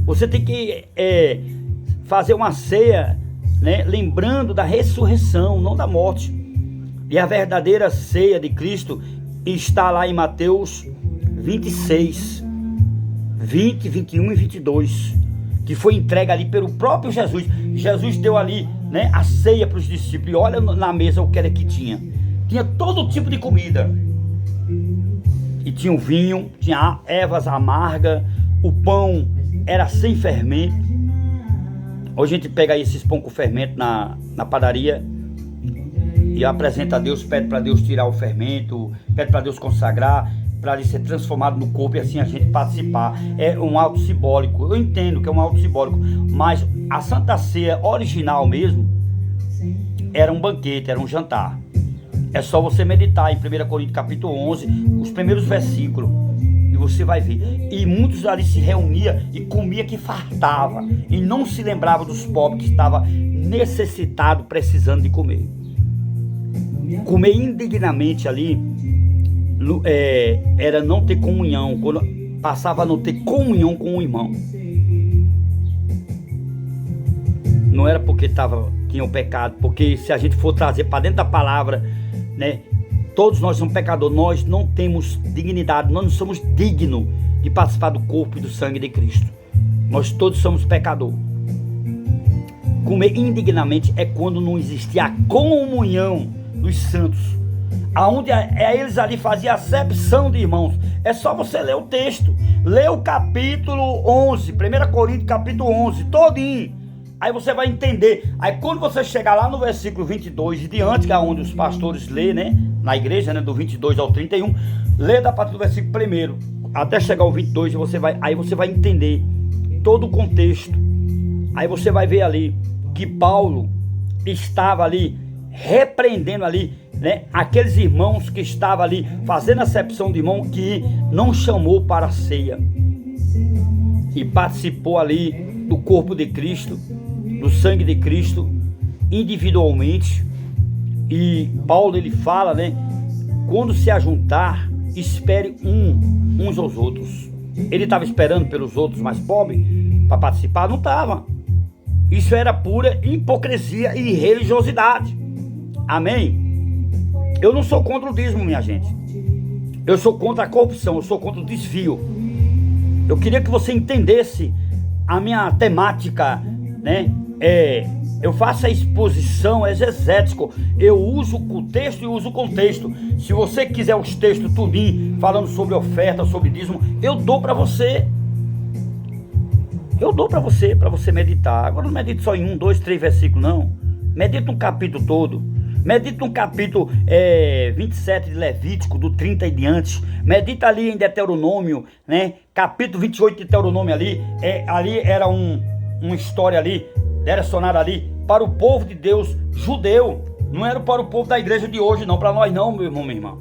Você tem que fazer uma ceia, lembrando da ressurreição, não da morte. E a verdadeira ceia de Cristo está lá em Mateus 26, 20, 21 e 22, que foi entregue ali pelo próprio Jesus. Jesus deu ali a ceia para os discípulos. E olha na mesa o que era que tinha. Tinha todo tipo de comida. E tinha o vinho, tinha ervas amargas, o pão era sem fermento. Hoje a gente pega aí esses pão com fermento na padaria e apresenta a Deus, pede para Deus tirar o fermento, pede para Deus consagrar, para ele ser transformado no corpo e assim a gente participar. É um ato simbólico. Eu entendo que é um ato simbólico, mas a Santa Ceia original mesmo era um banquete, era um jantar. É só você meditar em 1 Coríntios capítulo 11, os primeiros versículos. E você vai ver. E muitos ali se reuniam e comia que fartava. E não se lembrava dos pobres que estavam necessitados, precisando de comer. Comer indignamente ali era não ter comunhão. Quando passava a não ter comunhão com o irmão. Não era porque tinha o pecado. Porque se a gente for trazer para dentro da palavra, né? Todos nós somos pecadores, nós não temos dignidade, nós não somos dignos de participar do corpo e do sangue de Cristo. Nós todos somos pecadores. Comer indignamente é quando não existia a comunhão dos santos, aonde eles ali faziam acepção de irmãos. É só você ler o texto, ler o capítulo 11, 1 Coríntios capítulo 11, todinho. Aí você vai entender. Aí quando você chegar lá no versículo 22 e diante, que é onde os pastores lê, né? Na igreja, né? Do 22 ao 31, lê da partir do versículo 1 até chegar ao 22, aí você vai entender todo o contexto. Aí você vai ver ali que Paulo estava ali repreendendo ali, né? Aqueles irmãos que estavam ali fazendo acepção de irmão, que não chamou para a ceia e participou ali do corpo de Cristo, do sangue de Cristo, individualmente. E Paulo ele fala, né? Quando se ajuntar, espere uns aos outros. Ele estava esperando pelos outros mais pobres para participar? Não estava. Isso era pura hipocrisia e religiosidade. Amém? Eu não sou contra o dízimo, minha gente. Eu sou contra a corrupção, eu sou contra o desvio. Eu queria que você entendesse a minha temática, né? Eu faço a exposição exegética, eu uso o texto e uso o contexto. Se você quiser os textos tudinho, falando sobre oferta, sobre dízimo, eu dou para você. Eu dou para você meditar. Agora não medite só em 1, 2, 3 versículos, não. Medita um capítulo todo. Medita um capítulo 27 de Levítico, do 30 e diante. Medita ali em Deuteronômio, né? Capítulo 28 de Deuteronômio ali. Ali era uma história ali, direcionada ali para o povo de Deus judeu. Não era para o povo da igreja de hoje, não. Para nós não, meu irmão, minha irmã.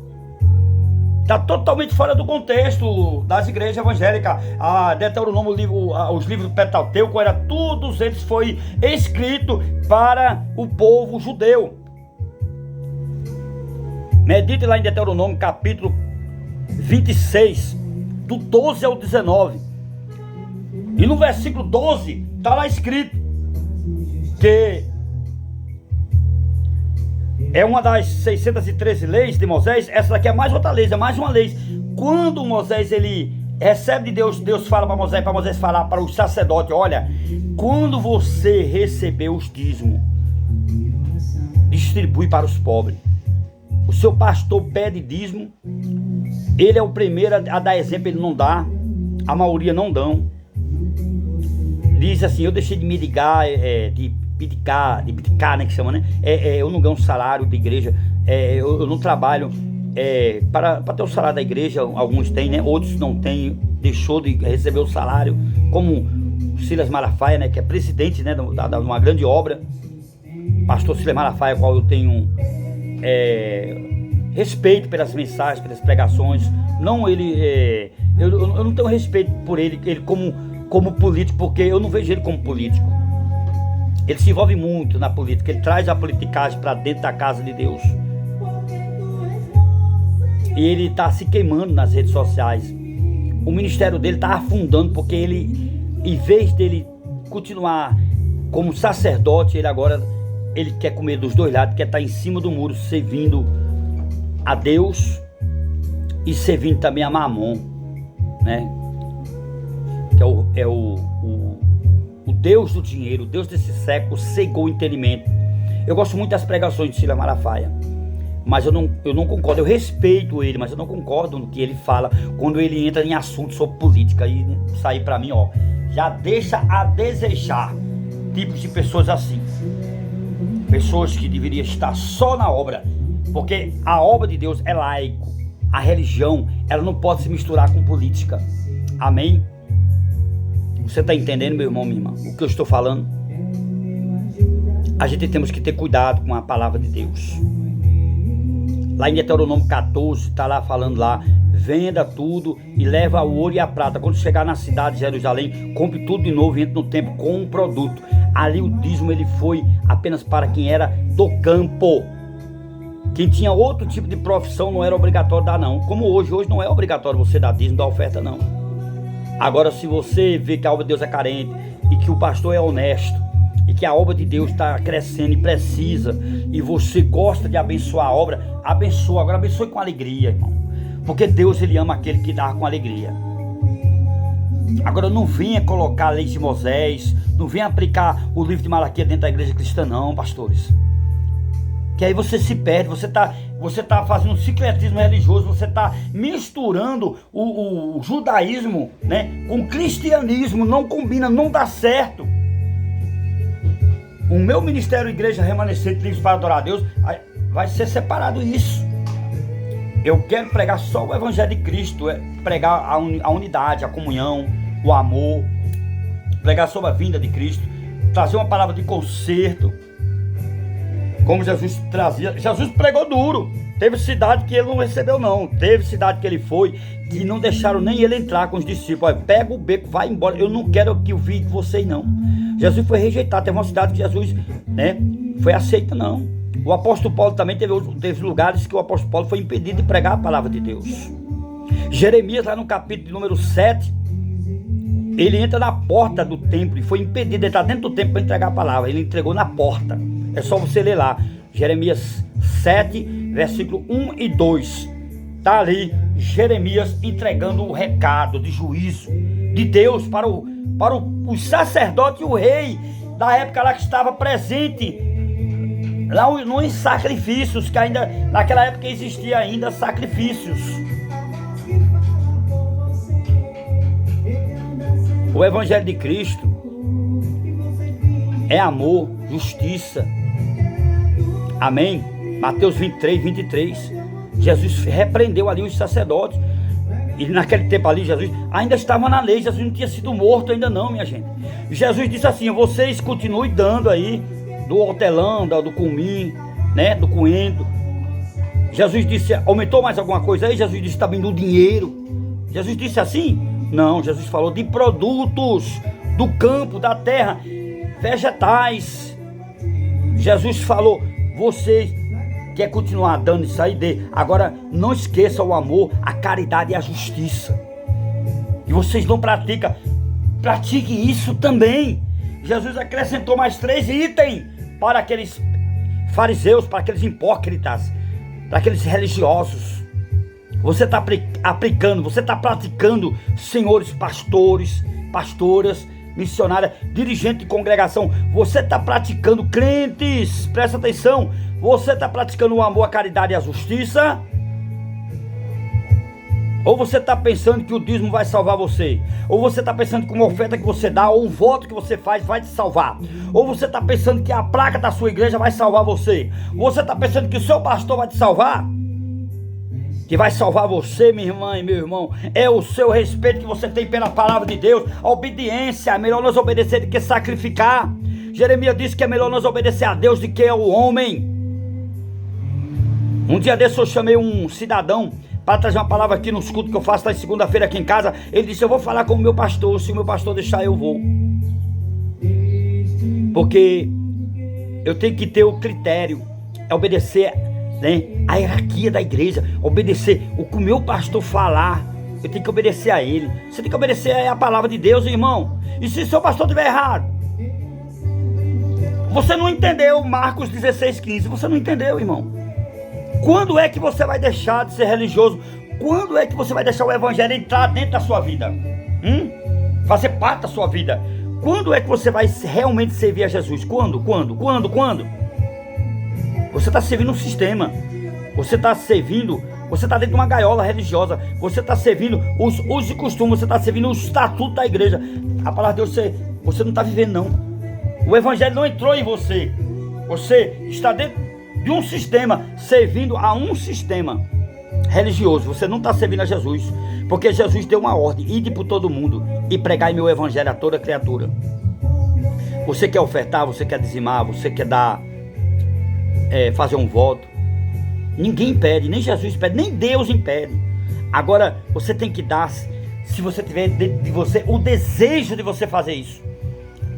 Está totalmente fora do contexto das igrejas evangélicas. A Deuteronômio, os livros do Pentateuco, todos eles foi escrito para o povo judeu. Medite lá em Deuteronômio capítulo 26, do 12 ao 19. E no versículo 12 está lá escrito que é uma das 613 leis de Moisés. Essa daqui é mais outra lei, é mais uma lei. Quando Moisés ele recebe de Deus, Deus fala para Moisés falar para os sacerdotes: olha, quando você receber os dízimos, distribui para os pobres. O seu pastor pede dízimo, ele é o primeiro a dar exemplo, ele não dá, a maioria não dão. Diz assim: eu deixei de me ligar, de pidicar, né, que chama, né? Eu não ganho salário da igreja, eu não trabalho para ter o salário da igreja. Alguns têm, né? Outros não têm, deixou de receber o salário, como Silas Malafaia, né, que é presidente, né, de uma grande obra. Pastor Silas Malafaia, qual eu tenho respeito pelas mensagens, pelas pregações. Não ele, eu não tenho respeito por ele como político, porque eu não vejo ele como político. Ele se envolve muito na política, ele traz a politicagem para dentro da casa de Deus. E ele está se queimando nas redes sociais. O ministério dele está afundando, porque ele, em vez dele continuar como sacerdote, ele quer comer dos dois lados, quer estar em cima do muro, servindo a Deus e servindo também a Mamon, né? Que é o Deus do dinheiro, o Deus desse século, cegou o entendimento. Eu gosto muito das pregações de Silas Malafaia, mas eu não concordo. Eu respeito ele, mas eu não concordo no que ele fala quando ele entra em assuntos sobre política. E isso aí pra mim, já deixa a desejar tipos de pessoas assim. Pessoas que deveriam estar só na obra, porque a obra de Deus é laico. A religião, ela não pode se misturar com política. Amém? Você está entendendo, meu irmão, minha irmã, o que eu estou falando? A gente temos que ter cuidado com a palavra de Deus. Lá em Deuteronômio 14, está lá falando lá, venda tudo e leva o ouro e a prata. Quando chegar na cidade de Jerusalém, compre tudo de novo e entre no templo com um produto. Ali o dízimo ele foi apenas para quem era do campo. Quem tinha outro tipo de profissão não era obrigatório dar não. Como hoje não é obrigatório você dar dízimo, dar oferta não. Agora se você vê que a obra de Deus é carente e que o pastor é honesto, e que a obra de Deus está crescendo e precisa, e você gosta de abençoar a obra, abençoa. Agora abençoe com alegria, irmão, porque Deus ele ama aquele que dá com alegria. Agora não venha colocar a lei de Moisés, não venha aplicar o livro de Malaquias dentro da igreja cristã não, pastores, que aí você se perde. Você tá fazendo um sincretismo religioso, você está misturando o judaísmo, né, com o cristianismo. Não combina, não dá certo. O meu ministério Igreja Remanescente Livres para Adorar a Deus vai ser separado isso. Eu quero pregar só o Evangelho de Cristo, pregar a unidade, a comunhão, o amor, pregar sobre a vinda de Cristo, trazer uma palavra de conserto, como Jesus trazia. Jesus pregou duro. Teve cidade que ele não recebeu não, teve cidade que ele foi, que não deixaram nem ele entrar com os discípulos. Olha, pega o beco, vai embora, eu não quero que eu vi de vocês não. Jesus foi rejeitado. Teve uma cidade que Jesus, né, foi aceita não. O apóstolo Paulo também teve lugares que o apóstolo Paulo foi impedido de pregar a palavra de Deus. Jeremias, lá no capítulo de número 7, ele entra na porta do templo e foi impedido de entrar dentro do templo para entregar a palavra. Ele entregou na porta. É só você ler lá, Jeremias 7, versículo 1 e 2. Está ali Jeremias entregando o recado de juízo de Deus para os sacerdotes e o rei da época lá que estava presente lá nos sacrifícios, que ainda naquela época existia ainda sacrifícios. O Evangelho de Cristo é amor, justiça. Amém? Mateus 23, 23. Jesus repreendeu ali os sacerdotes. E naquele tempo ali Jesus ainda estava na lei. Jesus não tinha sido morto ainda não, minha gente. Jesus disse assim: vocês continuem dando aí do hortelã, do cumim, né, do coentro. Jesus disse: aumentou mais alguma coisa aí? Jesus disse também do dinheiro. Jesus disse assim? Não, Jesus falou de produtos do campo, da terra, vegetais. Jesus falou: vocês quer continuar dando isso aí? Dê. Agora não esqueça o amor, a caridade e a justiça. E vocês não praticam, pratique isso também. Jesus acrescentou mais 3 itens para aqueles fariseus, para aqueles hipócritas, para aqueles religiosos. Você está aplicando, você está praticando, senhores pastores, pastoras, missionária, dirigente de congregação. Você está praticando, crentes, presta atenção. Você está praticando o amor, a caridade e a justiça? Ou você está pensando que o dízimo vai salvar você? Ou você está pensando que uma oferta que você dá, ou um voto que você faz vai te salvar? Ou você está pensando que a placa da sua igreja vai salvar você? Você está pensando que o seu pastor vai te salvar? Que vai salvar você, minha irmã e meu irmão, é o seu respeito que você tem pela palavra de Deus, a obediência. É melhor nós obedecer do que sacrificar. Jeremias disse que é melhor nós obedecer a Deus do que ao homem. Um dia desse eu chamei um cidadão para trazer uma palavra aqui nos cultos que eu faço, tá, em segunda-feira aqui em casa. Ele disse: eu vou falar com o meu pastor, se o meu pastor deixar eu vou. Porque eu tenho que ter o critério, é obedecer, né, a hierarquia da igreja, obedecer o que o meu pastor falar. Eu tenho que obedecer a ele. Você tem que obedecer a palavra de Deus, irmão. E se seu pastor estiver errado, você não entendeu Marcos 16:15, você não entendeu, irmão. Quando é que você vai deixar de ser religioso? Quando é que você vai deixar o evangelho entrar dentro da sua vida? Fazer parte da sua vida? Quando é que você vai realmente servir a Jesus? Quando? Você está servindo um sistema. Você está servindo, você está dentro de uma gaiola religiosa. Você está servindo os usos e costumes. Você está servindo o estatuto da igreja. A palavra de Deus, você não está vivendo não. O evangelho não entrou em você. Você está dentro de um sistema, servindo a um sistema religioso. Você não está servindo a Jesus, porque Jesus deu uma ordem: ide por todo mundo e pregai meu evangelho a toda criatura. Você quer ofertar, você quer dizimar, você quer dar, fazer um voto, Ninguém impede, nem Jesus impede, nem Deus impede. Agora, você tem que dar, se você tiver de você o desejo de você fazer isso.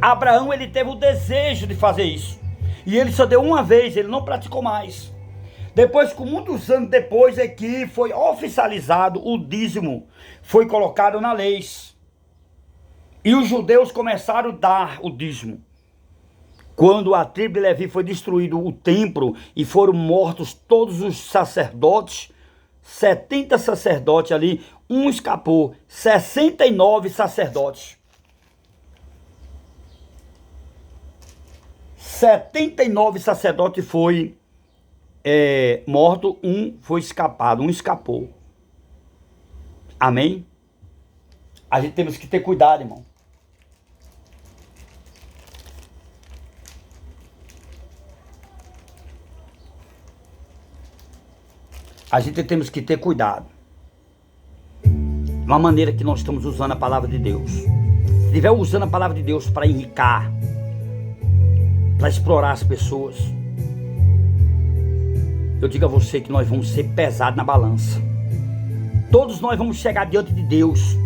Abraão, ele teve o desejo de fazer isso. E ele só deu uma vez, ele não praticou mais. Depois, com muitos anos depois, é que foi oficializado o dízimo. Foi colocado na lei. E os judeus começaram a dar o dízimo. Quando a tribo de Levi foi destruído o templo e foram mortos todos os sacerdotes, 70 sacerdotes ali, um escapou, 69 sacerdotes. 79 sacerdotes foi morto, um foi escapado, um escapou. Amém? A gente temos que ter cuidado, irmão. A gente temos que ter cuidado. Uma maneira que nós estamos usando a palavra de Deus. Se estiver usando a palavra de Deus para enricar, para explorar as pessoas, eu digo a você que nós vamos ser pesados na balança. Todos nós vamos chegar diante de Deus.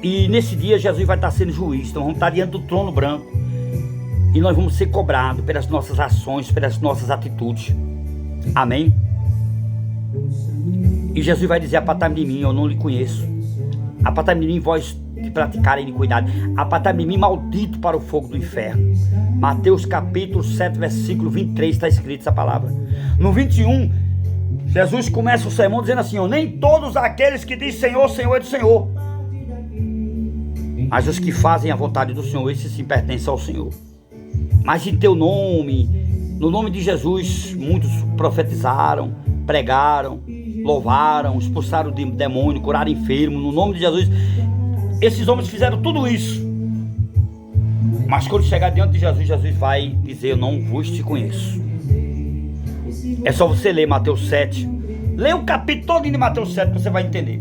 E nesse dia Jesus vai estar sendo juiz. Então vamos estar diante do trono branco. E nós vamos ser cobrados pelas nossas ações, pelas nossas atitudes. Amém? E Jesus vai dizer: apartai-me de mim, eu não lhe conheço. Apartai-me de mim, vós que praticarem iniquidade. Apartai-me de mim, maldito para o fogo do inferno. Mateus capítulo 7, versículo 23, está escrito essa palavra. No 21, Jesus começa o sermão dizendo assim: nem todos aqueles que dizem Senhor, Senhor é do Senhor, mas os que fazem a vontade do Senhor, esses sim pertencem ao Senhor. Mas em teu nome, no nome de Jesus, muitos profetizaram, pregaram, louvaram, expulsaram o demônio, curaram enfermo, no nome de Jesus. Esses homens fizeram tudo isso. Mas quando chegar diante de Jesus, Jesus vai dizer: eu não vos te conheço. É só você ler Mateus 7. Lê o capítulo todo de Mateus 7 que você vai entender.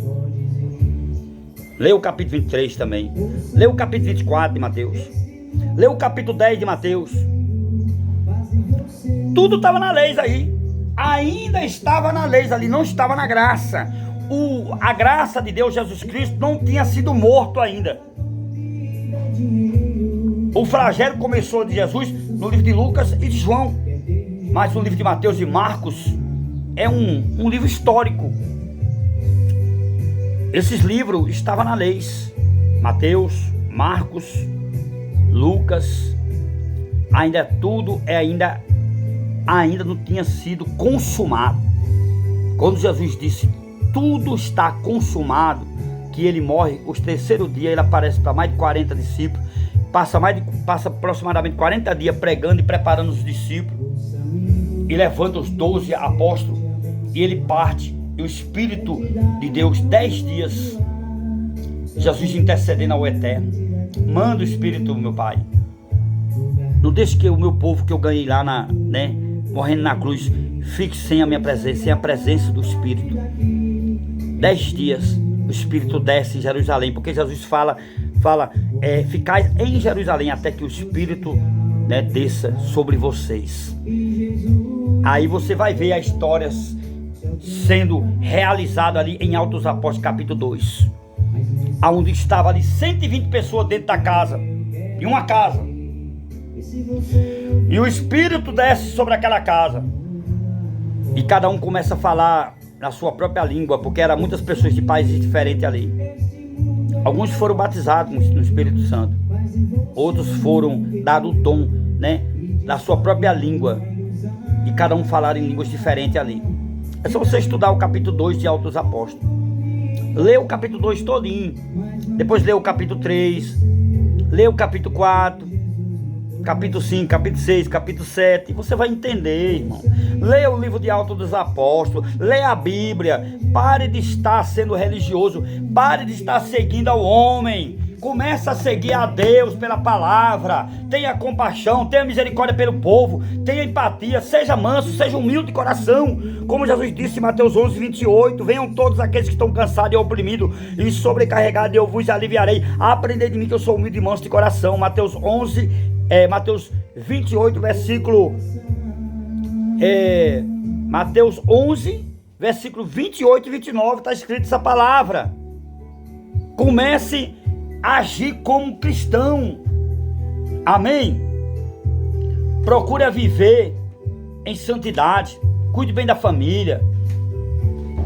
Lê o capítulo 23 também. Lê o capítulo 24 de Mateus. Lê o capítulo 10 de Mateus. Tudo estava na lei aí. Ainda estava na lei ali, não estava na graça. A graça de Deus, Jesus Cristo, não tinha sido morto ainda. O flagelo começou de Jesus no livro de Lucas e de João. Mas no livro de Mateus e Marcos é um livro histórico. Esses livros estavam na lei. Mateus, Marcos, Lucas. Ainda tudo ainda não tinha sido consumado. Quando Jesus disse tudo está consumado, que ele morre, os terceiro dia ele aparece para mais de 40 discípulos, passa aproximadamente 40 dias pregando e preparando os discípulos, e levanta os 12 apóstolos, e ele parte, e o Espírito de Deus, 10 dias, Jesus intercedendo ao Eterno, manda o Espírito, meu Pai, não deixe que o meu povo que eu ganhei lá morrendo na cruz, fique sem a minha presença, sem a presença do Espírito. 10 dias o Espírito desce em Jerusalém, porque Jesus fala, ficai em Jerusalém até que o Espírito desça sobre vocês. Aí você vai ver as histórias sendo realizada ali em Atos dos Apóstolos capítulo 2, onde estava ali 120 pessoas dentro da casa, de uma casa, e o Espírito desce sobre aquela casa, e cada um começa a falar na sua própria língua, porque eram muitas pessoas de países diferentes ali. Alguns foram batizados no Espírito Santo, outros foram dados o dom, da sua própria língua, e cada um falar em línguas diferentes ali. É só você estudar o capítulo 2 de Atos dos Apóstolos. Lê o capítulo 2 todinho, depois lê o capítulo 3, lê o capítulo 4, capítulo 5, capítulo 6, capítulo 7, você vai entender, irmão. Leia o livro de Atos dos Apóstolos, leia a Bíblia, pare de estar sendo religioso, pare de estar seguindo ao homem, comece a seguir a Deus pela palavra, tenha compaixão, tenha misericórdia pelo povo, tenha empatia, seja manso, seja humilde de coração, como Jesus disse em Mateus 11, 28, venham todos aqueles que estão cansados e oprimidos e sobrecarregados, e eu vos aliviarei, aprendei de mim que eu sou humilde e manso de coração. Mateus 28, versículo Mateus 11, versículo 28 e 29, está escrito essa palavra. Comece a agir como cristão. Amém? Procure viver em santidade. Cuide bem da família.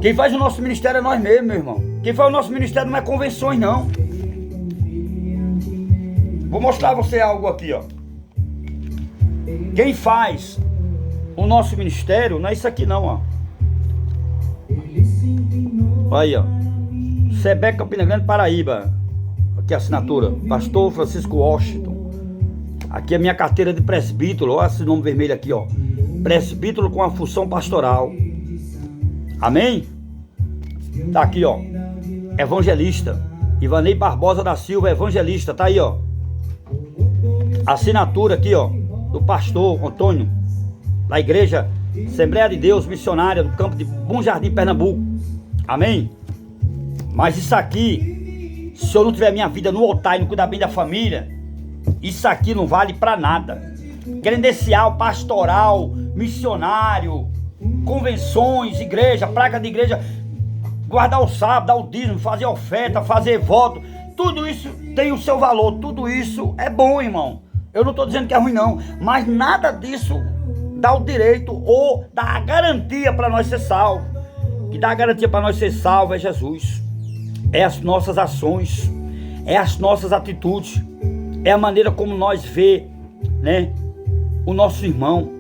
Quem faz o nosso ministério é nós mesmos, meu irmão. Quem faz o nosso ministério não é convenções, não. Vou mostrar a você algo aqui, ó. Quem faz o nosso ministério não é isso aqui, não, ó. Aí, ó. Sebec, Campina Grande, Paraíba. Aqui a assinatura. Pastor Francisco Washington. Aqui a minha carteira de presbítero. Olha esse nome vermelho aqui, ó. Presbítero com a função pastoral. Amém? Tá aqui, ó. Evangelista. Ivanei Barbosa da Silva, evangelista. Tá aí, ó. Assinatura aqui, ó. Do pastor Antônio. Da igreja Assembleia de Deus Missionária do campo de Bom Jardim, Pernambuco. Amém? Mas isso aqui, se eu não tiver minha vida no altar e não cuidar bem da família, isso aqui não vale pra nada. Credencial, pastoral, missionário, convenções, igreja, placa de igreja, guardar o sábado, dar o dízimo, fazer oferta, fazer voto, tudo isso tem o seu valor, tudo isso é bom, irmão. Eu não estou dizendo que é ruim não, mas nada disso dá o direito ou dá a garantia para nós ser salvos. Que dá a garantia para nós ser salvos é Jesus. É as nossas ações, é as nossas atitudes, é a maneira como nós vê, né, o nosso irmão.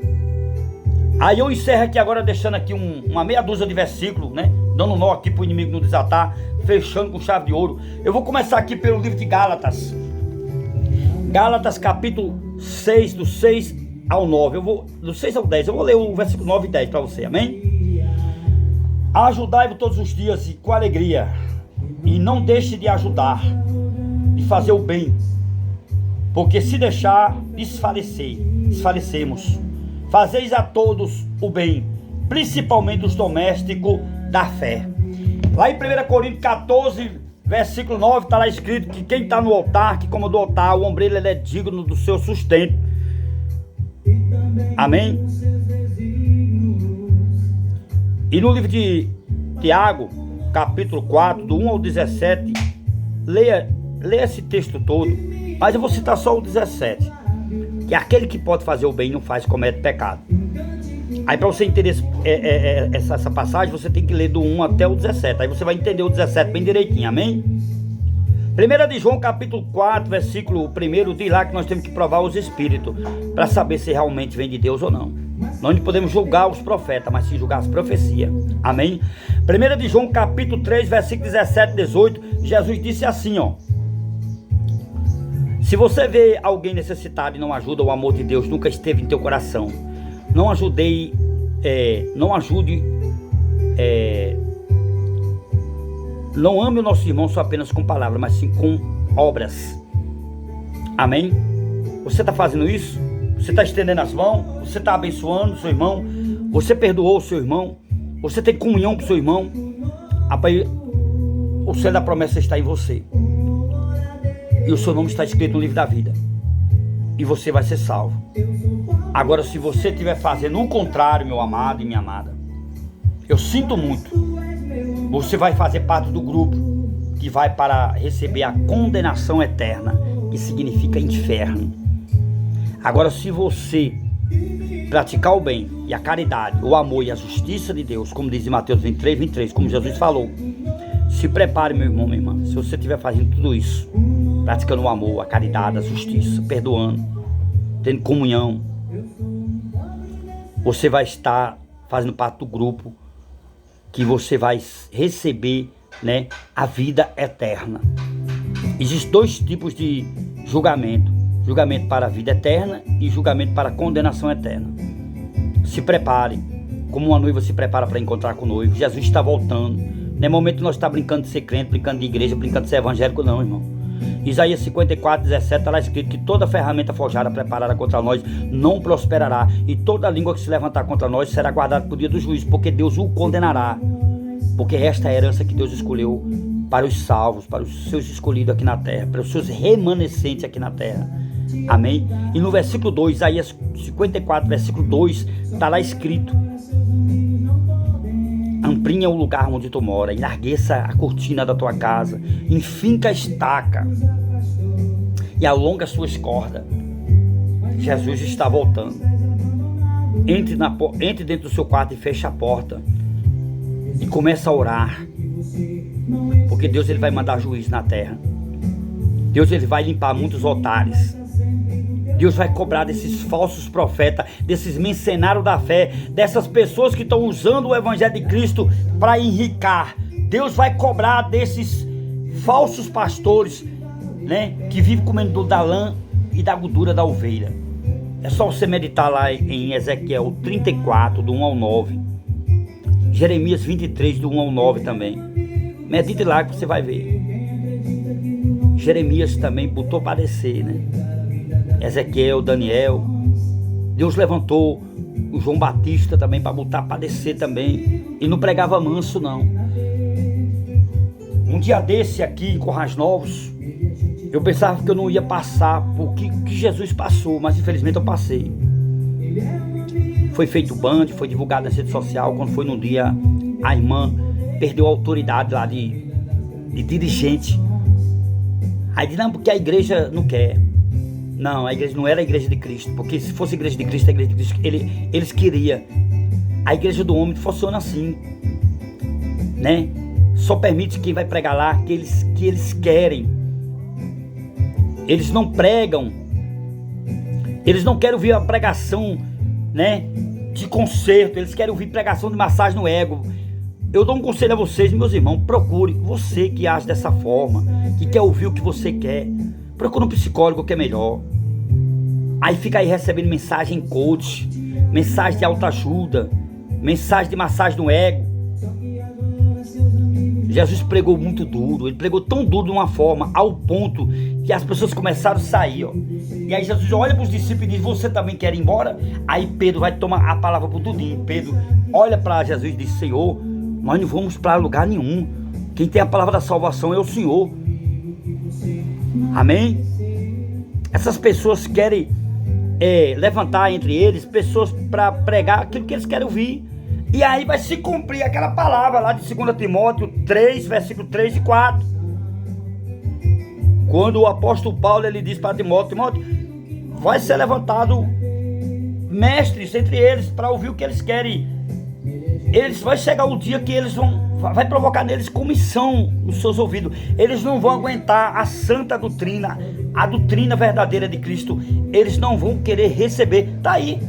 Aí eu encerro aqui agora deixando aqui uma meia dúzia de versículos, né, dando nó aqui para o inimigo não desatar, fechando com chave de ouro. Eu vou começar aqui pelo livro de Gálatas. Gálatas capítulo 6, do 6 ao 9, do 6 ao 10, eu vou ler o versículo 9 e 10 para você, amém? Ajudai-vos todos os dias e com alegria, e não deixe de ajudar, de fazer o bem, porque se deixar, desfalecemos. Fazeis a todos o bem, principalmente os domésticos da fé. Lá em 1 Coríntios 14, versículo 9, está lá escrito que quem está no altar, que como do altar, o ombreiro ele é digno do seu sustento. Amém? E no livro de Tiago, capítulo 4, do 1 ao 17, leia esse texto todo, mas eu vou citar só o 17, que aquele que pode fazer o bem não faz, comete pecado. Aí para você entender essa passagem, você tem que ler do 1 até o 17, aí você vai entender o 17 bem direitinho, amém? 1 de João capítulo 4, versículo 1, diz lá que nós temos que provar os espíritos, para saber se realmente vem de Deus ou não. Nós não podemos julgar os profetas, mas sim julgar as profecias, amém? 1 de João capítulo 3, versículo 17 e 18, Jesus disse assim, ó: se você vê alguém necessitado e não ajuda, o amor de Deus nunca esteve em teu coração. Não ajude, não ame o nosso irmão só apenas com palavras, mas sim com obras. Amém? Você está fazendo isso? Você está estendendo as mãos? Você está abençoando o seu irmão? Você perdoou o seu irmão? Você tem comunhão com o seu irmão? O céu da promessa está em você. E o seu nome está escrito no livro da vida. E você vai ser salvo. Agora, se você estiver fazendo o contrário, meu amado e minha amada, eu sinto muito. Você vai fazer parte do grupo que vai para receber a condenação eterna, que significa inferno. Agora, se você praticar o bem e a caridade, o amor e a justiça de Deus, como diz em Mateus 23, como Jesus falou, se prepare, meu irmão, minha irmã. Se você estiver fazendo tudo isso, praticando o amor, a caridade, a justiça, perdoando, tendo comunhão, você vai estar fazendo parte do grupo que você vai receber, né, a vida eterna. Existem dois tipos de julgamento: julgamento para a vida eterna e julgamento para a condenação eterna. Se prepare, como uma noiva se prepara para encontrar com o noivo. Jesus está voltando. Não é momento de nós estar brincando de ser crente, brincando de igreja, brincando de ser evangélico, não, irmão. Isaías 54, 17 está lá escrito que toda ferramenta forjada preparada contra nós não prosperará, e toda língua que se levantar contra nós será guardada para o dia do juízo, porque Deus o condenará. Porque esta é a herança que Deus escolheu para os salvos, para os seus escolhidos aqui na terra, para os seus remanescentes aqui na terra. Amém? E no versículo 2, Isaías 54, versículo 2, está lá escrito Amplinha o lugar onde tu mora, enlargueça a cortina da tua casa, enfinca a estaca e alonga as suas cordas. Jesus está voltando. Entre dentro do seu quarto e feche a porta e começa a orar, porque Deus ele vai mandar juízo na terra. Deus ele vai limpar muitos altares. Deus vai cobrar desses falsos profetas, desses mercenários da fé, dessas pessoas que estão usando o evangelho de Cristo para enricar. Deus vai cobrar desses falsos pastores, né, que vivem comendo da lã e da gordura da ovelha. É só você meditar lá em Ezequiel 34, do 1 ao 9. Jeremias 23, do 1 ao 9 também. Medite lá que você vai ver. Jeremias também botou para descer, né? Ezequiel, Daniel. Deus levantou o João Batista também para botar para descer também. E não pregava manso, não. Um dia desse aqui em Currais Novos, eu pensava que eu não ia passar por que Jesus passou, mas infelizmente eu passei. Foi feito band, foi divulgado na rede social. Quando foi no dia, a irmã perdeu a autoridade lá de dirigente. Aí diz, não, porque a igreja não quer. Não, a igreja não era a igreja de Cristo, porque se fosse a igreja de Cristo, eles queriam. A igreja do homem funciona assim, né? Só permite quem vai pregar lá que eles querem. Eles não pregam, eles não querem ouvir a pregação, né, de conserto, eles querem ouvir pregação de massagem no ego. Eu dou um conselho a vocês, meus irmãos, procure, você que age dessa forma, que quer ouvir o que você quer, procure um psicólogo que é melhor. Aí fica aí recebendo mensagem coach, mensagem de autoajuda, mensagem de massagem no ego. Jesus pregou muito duro, ele pregou tão duro de uma forma, ao ponto que as pessoas começaram a sair, ó. E aí Jesus olha para os discípulos e diz, você também quer ir embora? Aí Pedro vai tomar a palavra por tudinho. Pedro olha para Jesus e diz, Senhor, nós não vamos para lugar nenhum, quem tem a palavra da salvação é o Senhor. Amém? Essas pessoas querem levantar entre eles pessoas para pregar aquilo que eles querem ouvir. E aí vai se cumprir aquela palavra lá de 2 Timóteo 3, versículo 3 e 4. Quando o apóstolo Paulo ele diz para Timóteo, vai ser levantado mestres entre eles para ouvir o que eles querem. Vai chegar o dia que vai provocar neles comissão nos seus ouvidos. Eles não vão aguentar a santa doutrina, a doutrina verdadeira de Cristo. Eles não vão querer receber. Tá aí.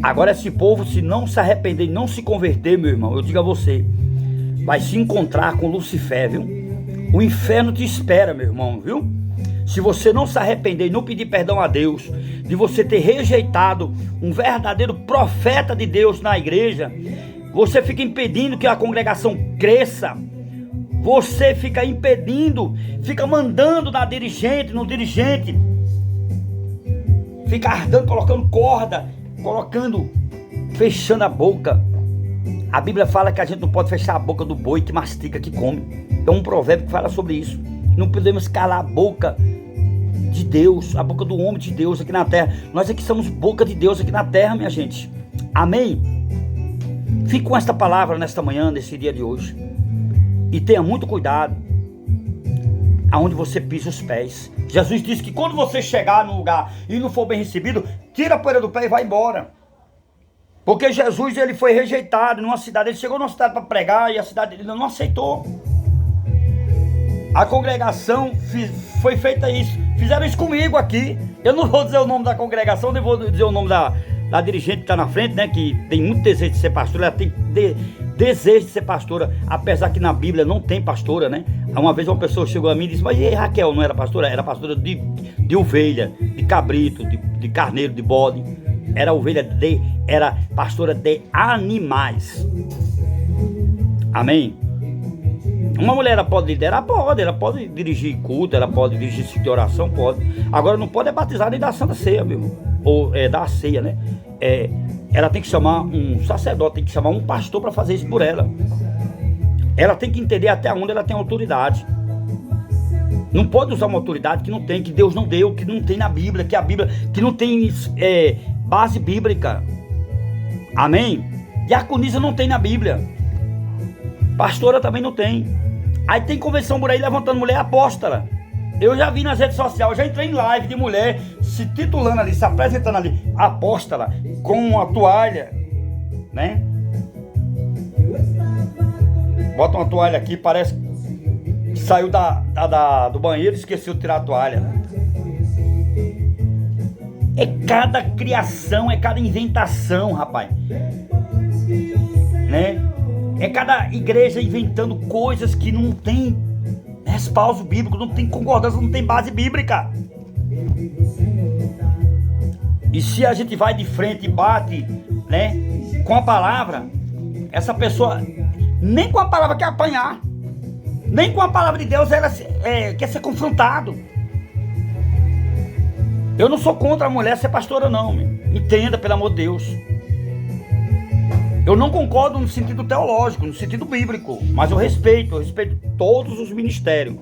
Agora esse povo, se não se arrepender e não se converter, meu irmão, eu digo a você, vai se encontrar com Lucifer, viu? O inferno te espera, meu irmão, viu? Se você não se arrepender e não pedir perdão a Deus, de você ter rejeitado um verdadeiro profeta de Deus na igreja, você fica impedindo que a congregação cresça, você fica impedindo, fica mandando no dirigente, fica ardando, colocando corda, fechando a boca. A Bíblia fala que a gente não pode fechar a boca do boi que mastiga, que come. É um provérbio que fala sobre isso. Não podemos calar a boca de Deus, a boca do homem de Deus aqui na terra. Nós aqui somos boca de Deus aqui na terra, minha gente. Amém? Fique com esta palavra nesta manhã, nesse dia de hoje. E tenha muito cuidado aonde você pisa os pés. Jesus disse que quando você chegar no lugar e não for bem recebido, tira a poeira do pé e vai embora. Porque Jesus ele foi rejeitado numa cidade. Ele chegou numa cidade para pregar e a cidade dele não aceitou. A congregação foi feita isso. Fizeram isso comigo aqui. Eu não vou dizer o nome da congregação, nem vou dizer o nome da dirigente que está na frente, né? Que tem muito desejo de ser pastora. Ela tem desejo de ser pastora, apesar que na Bíblia não tem pastora, né? Uma vez uma pessoa chegou a mim e disse, mas e Raquel não era pastora? Era pastora de ovelha, de cabrito, de carneiro, de bode. Era pastora de animais. Amém? Uma mulher ela pode liderar? Pode. Ela pode dirigir culto, ela pode dirigir ciclo de oração, pode. Agora não pode batizar nem dar Santa Ceia, meu irmão. Ou dar a ceia, né? Ela tem que chamar um sacerdote, tem que chamar um pastor para fazer isso por ela. Ela tem que entender até onde ela tem autoridade. Não pode usar uma autoridade que não tem, que Deus não deu, que não tem na Bíblia, que a Bíblia, que não tem base bíblica. Amém? Diaconisa não tem na Bíblia. Pastora também não tem. Aí tem convenção por aí levantando mulher apóstola. Eu já vi nas redes sociais, eu já entrei em live de mulher se titulando ali, se apresentando ali, apóstola, com uma toalha, né? Bota uma toalha aqui, parece que saiu do banheiro e esqueceu de tirar a toalha. É cada criação, é cada inventação, rapaz. Né? É cada igreja inventando coisas que não tem respaldo bíblico, não tem concordância, não tem base bíblica. E se a gente vai de frente e bate, né, com a palavra, essa pessoa nem com a palavra quer apanhar, nem com a palavra de Deus ela quer ser confrontado. Eu não sou contra a mulher ser pastora não, entenda, pelo amor de Deus. Eu não concordo no sentido teológico, no sentido bíblico, mas eu respeito todos os ministérios.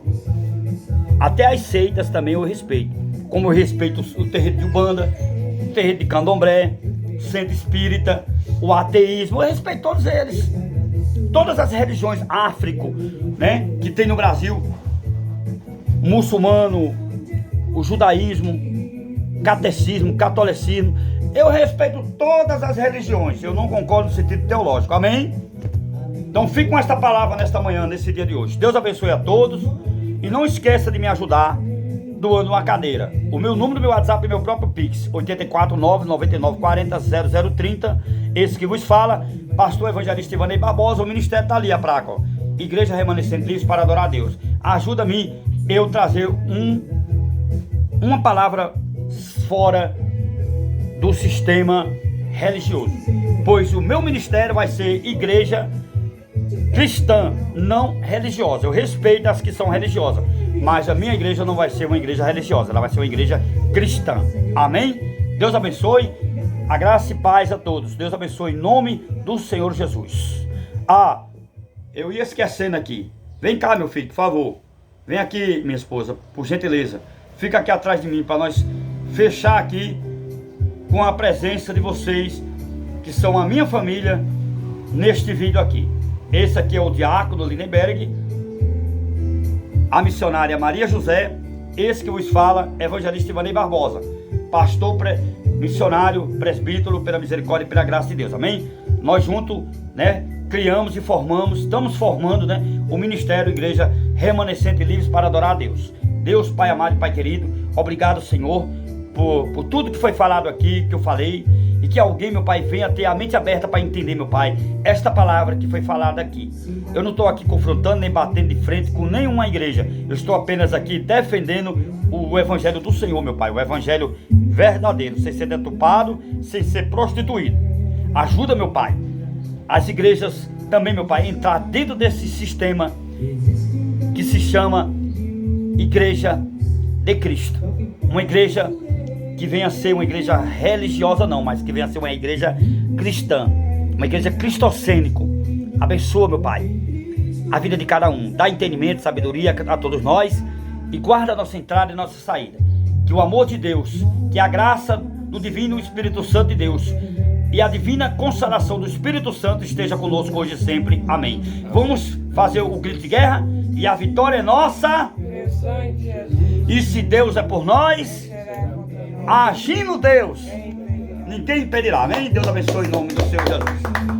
Até as seitas também eu respeito. Como eu respeito o terreiro de Umbanda, o terreiro de Candomblé, o centro espírita, o ateísmo, eu respeito todos eles. Todas as religiões áfrico, né, que tem no Brasil, o muçulmano, o judaísmo, catecismo, catolicismo. Eu respeito todas as religiões, eu não concordo no sentido teológico, amém? Então fique com esta palavra nesta manhã, nesse dia de hoje. Deus abençoe a todos e não esqueça de me ajudar doando uma cadeira. O meu número do meu WhatsApp é meu próprio Pix, 849-9940-0030, esse que vos fala, pastor evangelista Ivanei Barbosa, o ministério está ali, a placa, ó. Igreja Remanescente Livres para adorar a Deus. Ajuda-me eu trazer uma palavra fora do sistema religioso, pois o meu ministério vai ser igreja cristã, não religiosa. Eu respeito as que são religiosas, mas a minha igreja não vai ser uma igreja religiosa, ela vai ser uma igreja cristã, amém? Deus abençoe, a graça e paz a todos. Deus abençoe em nome do Senhor Jesus. Eu ia esquecendo aqui, vem cá meu filho, por favor, vem aqui minha esposa, por gentileza, fica aqui atrás de mim para nós fechar aqui com a presença de vocês, que são a minha família, neste vídeo aqui. Esse aqui é o diácono Lindenberg, a missionária Maria José, esse que vos fala, evangelista Ivanei Barbosa, pastor, missionário, presbítero, pela misericórdia e pela graça de Deus, amém? Nós juntos, né, criamos e formamos, estamos formando, né, o ministério Igreja Remanescente Livres para adorar a Deus. Deus, Pai amado e Pai querido, obrigado, Senhor, por tudo que foi falado aqui, que eu falei, e que alguém, meu Pai, venha ter a mente aberta para entender, meu Pai, esta palavra que foi falada aqui. Eu não estou aqui confrontando nem batendo de frente com nenhuma igreja, eu estou apenas aqui defendendo o evangelho do Senhor, meu Pai, o evangelho verdadeiro, sem ser deturpado, sem ser prostituído. Ajuda, meu Pai, as igrejas também, meu Pai, a entrar dentro desse sistema que se chama Igreja de Cristo, uma igreja que venha a ser uma igreja religiosa não, mas que venha a ser uma igreja cristã, uma igreja cristocênico. Abençoa, meu Pai, a vida de cada um, dá entendimento, sabedoria a todos nós e guarda a nossa entrada e nossa saída. Que o amor de Deus, que a graça do divino Espírito Santo de Deus e a divina consolação do Espírito Santo esteja conosco hoje e sempre, amém. Vamos fazer o grito de guerra e a vitória é nossa. E se Deus é por nós, agindo Deus, ninguém impedirá, amém? Deus abençoe em nome do Senhor Jesus.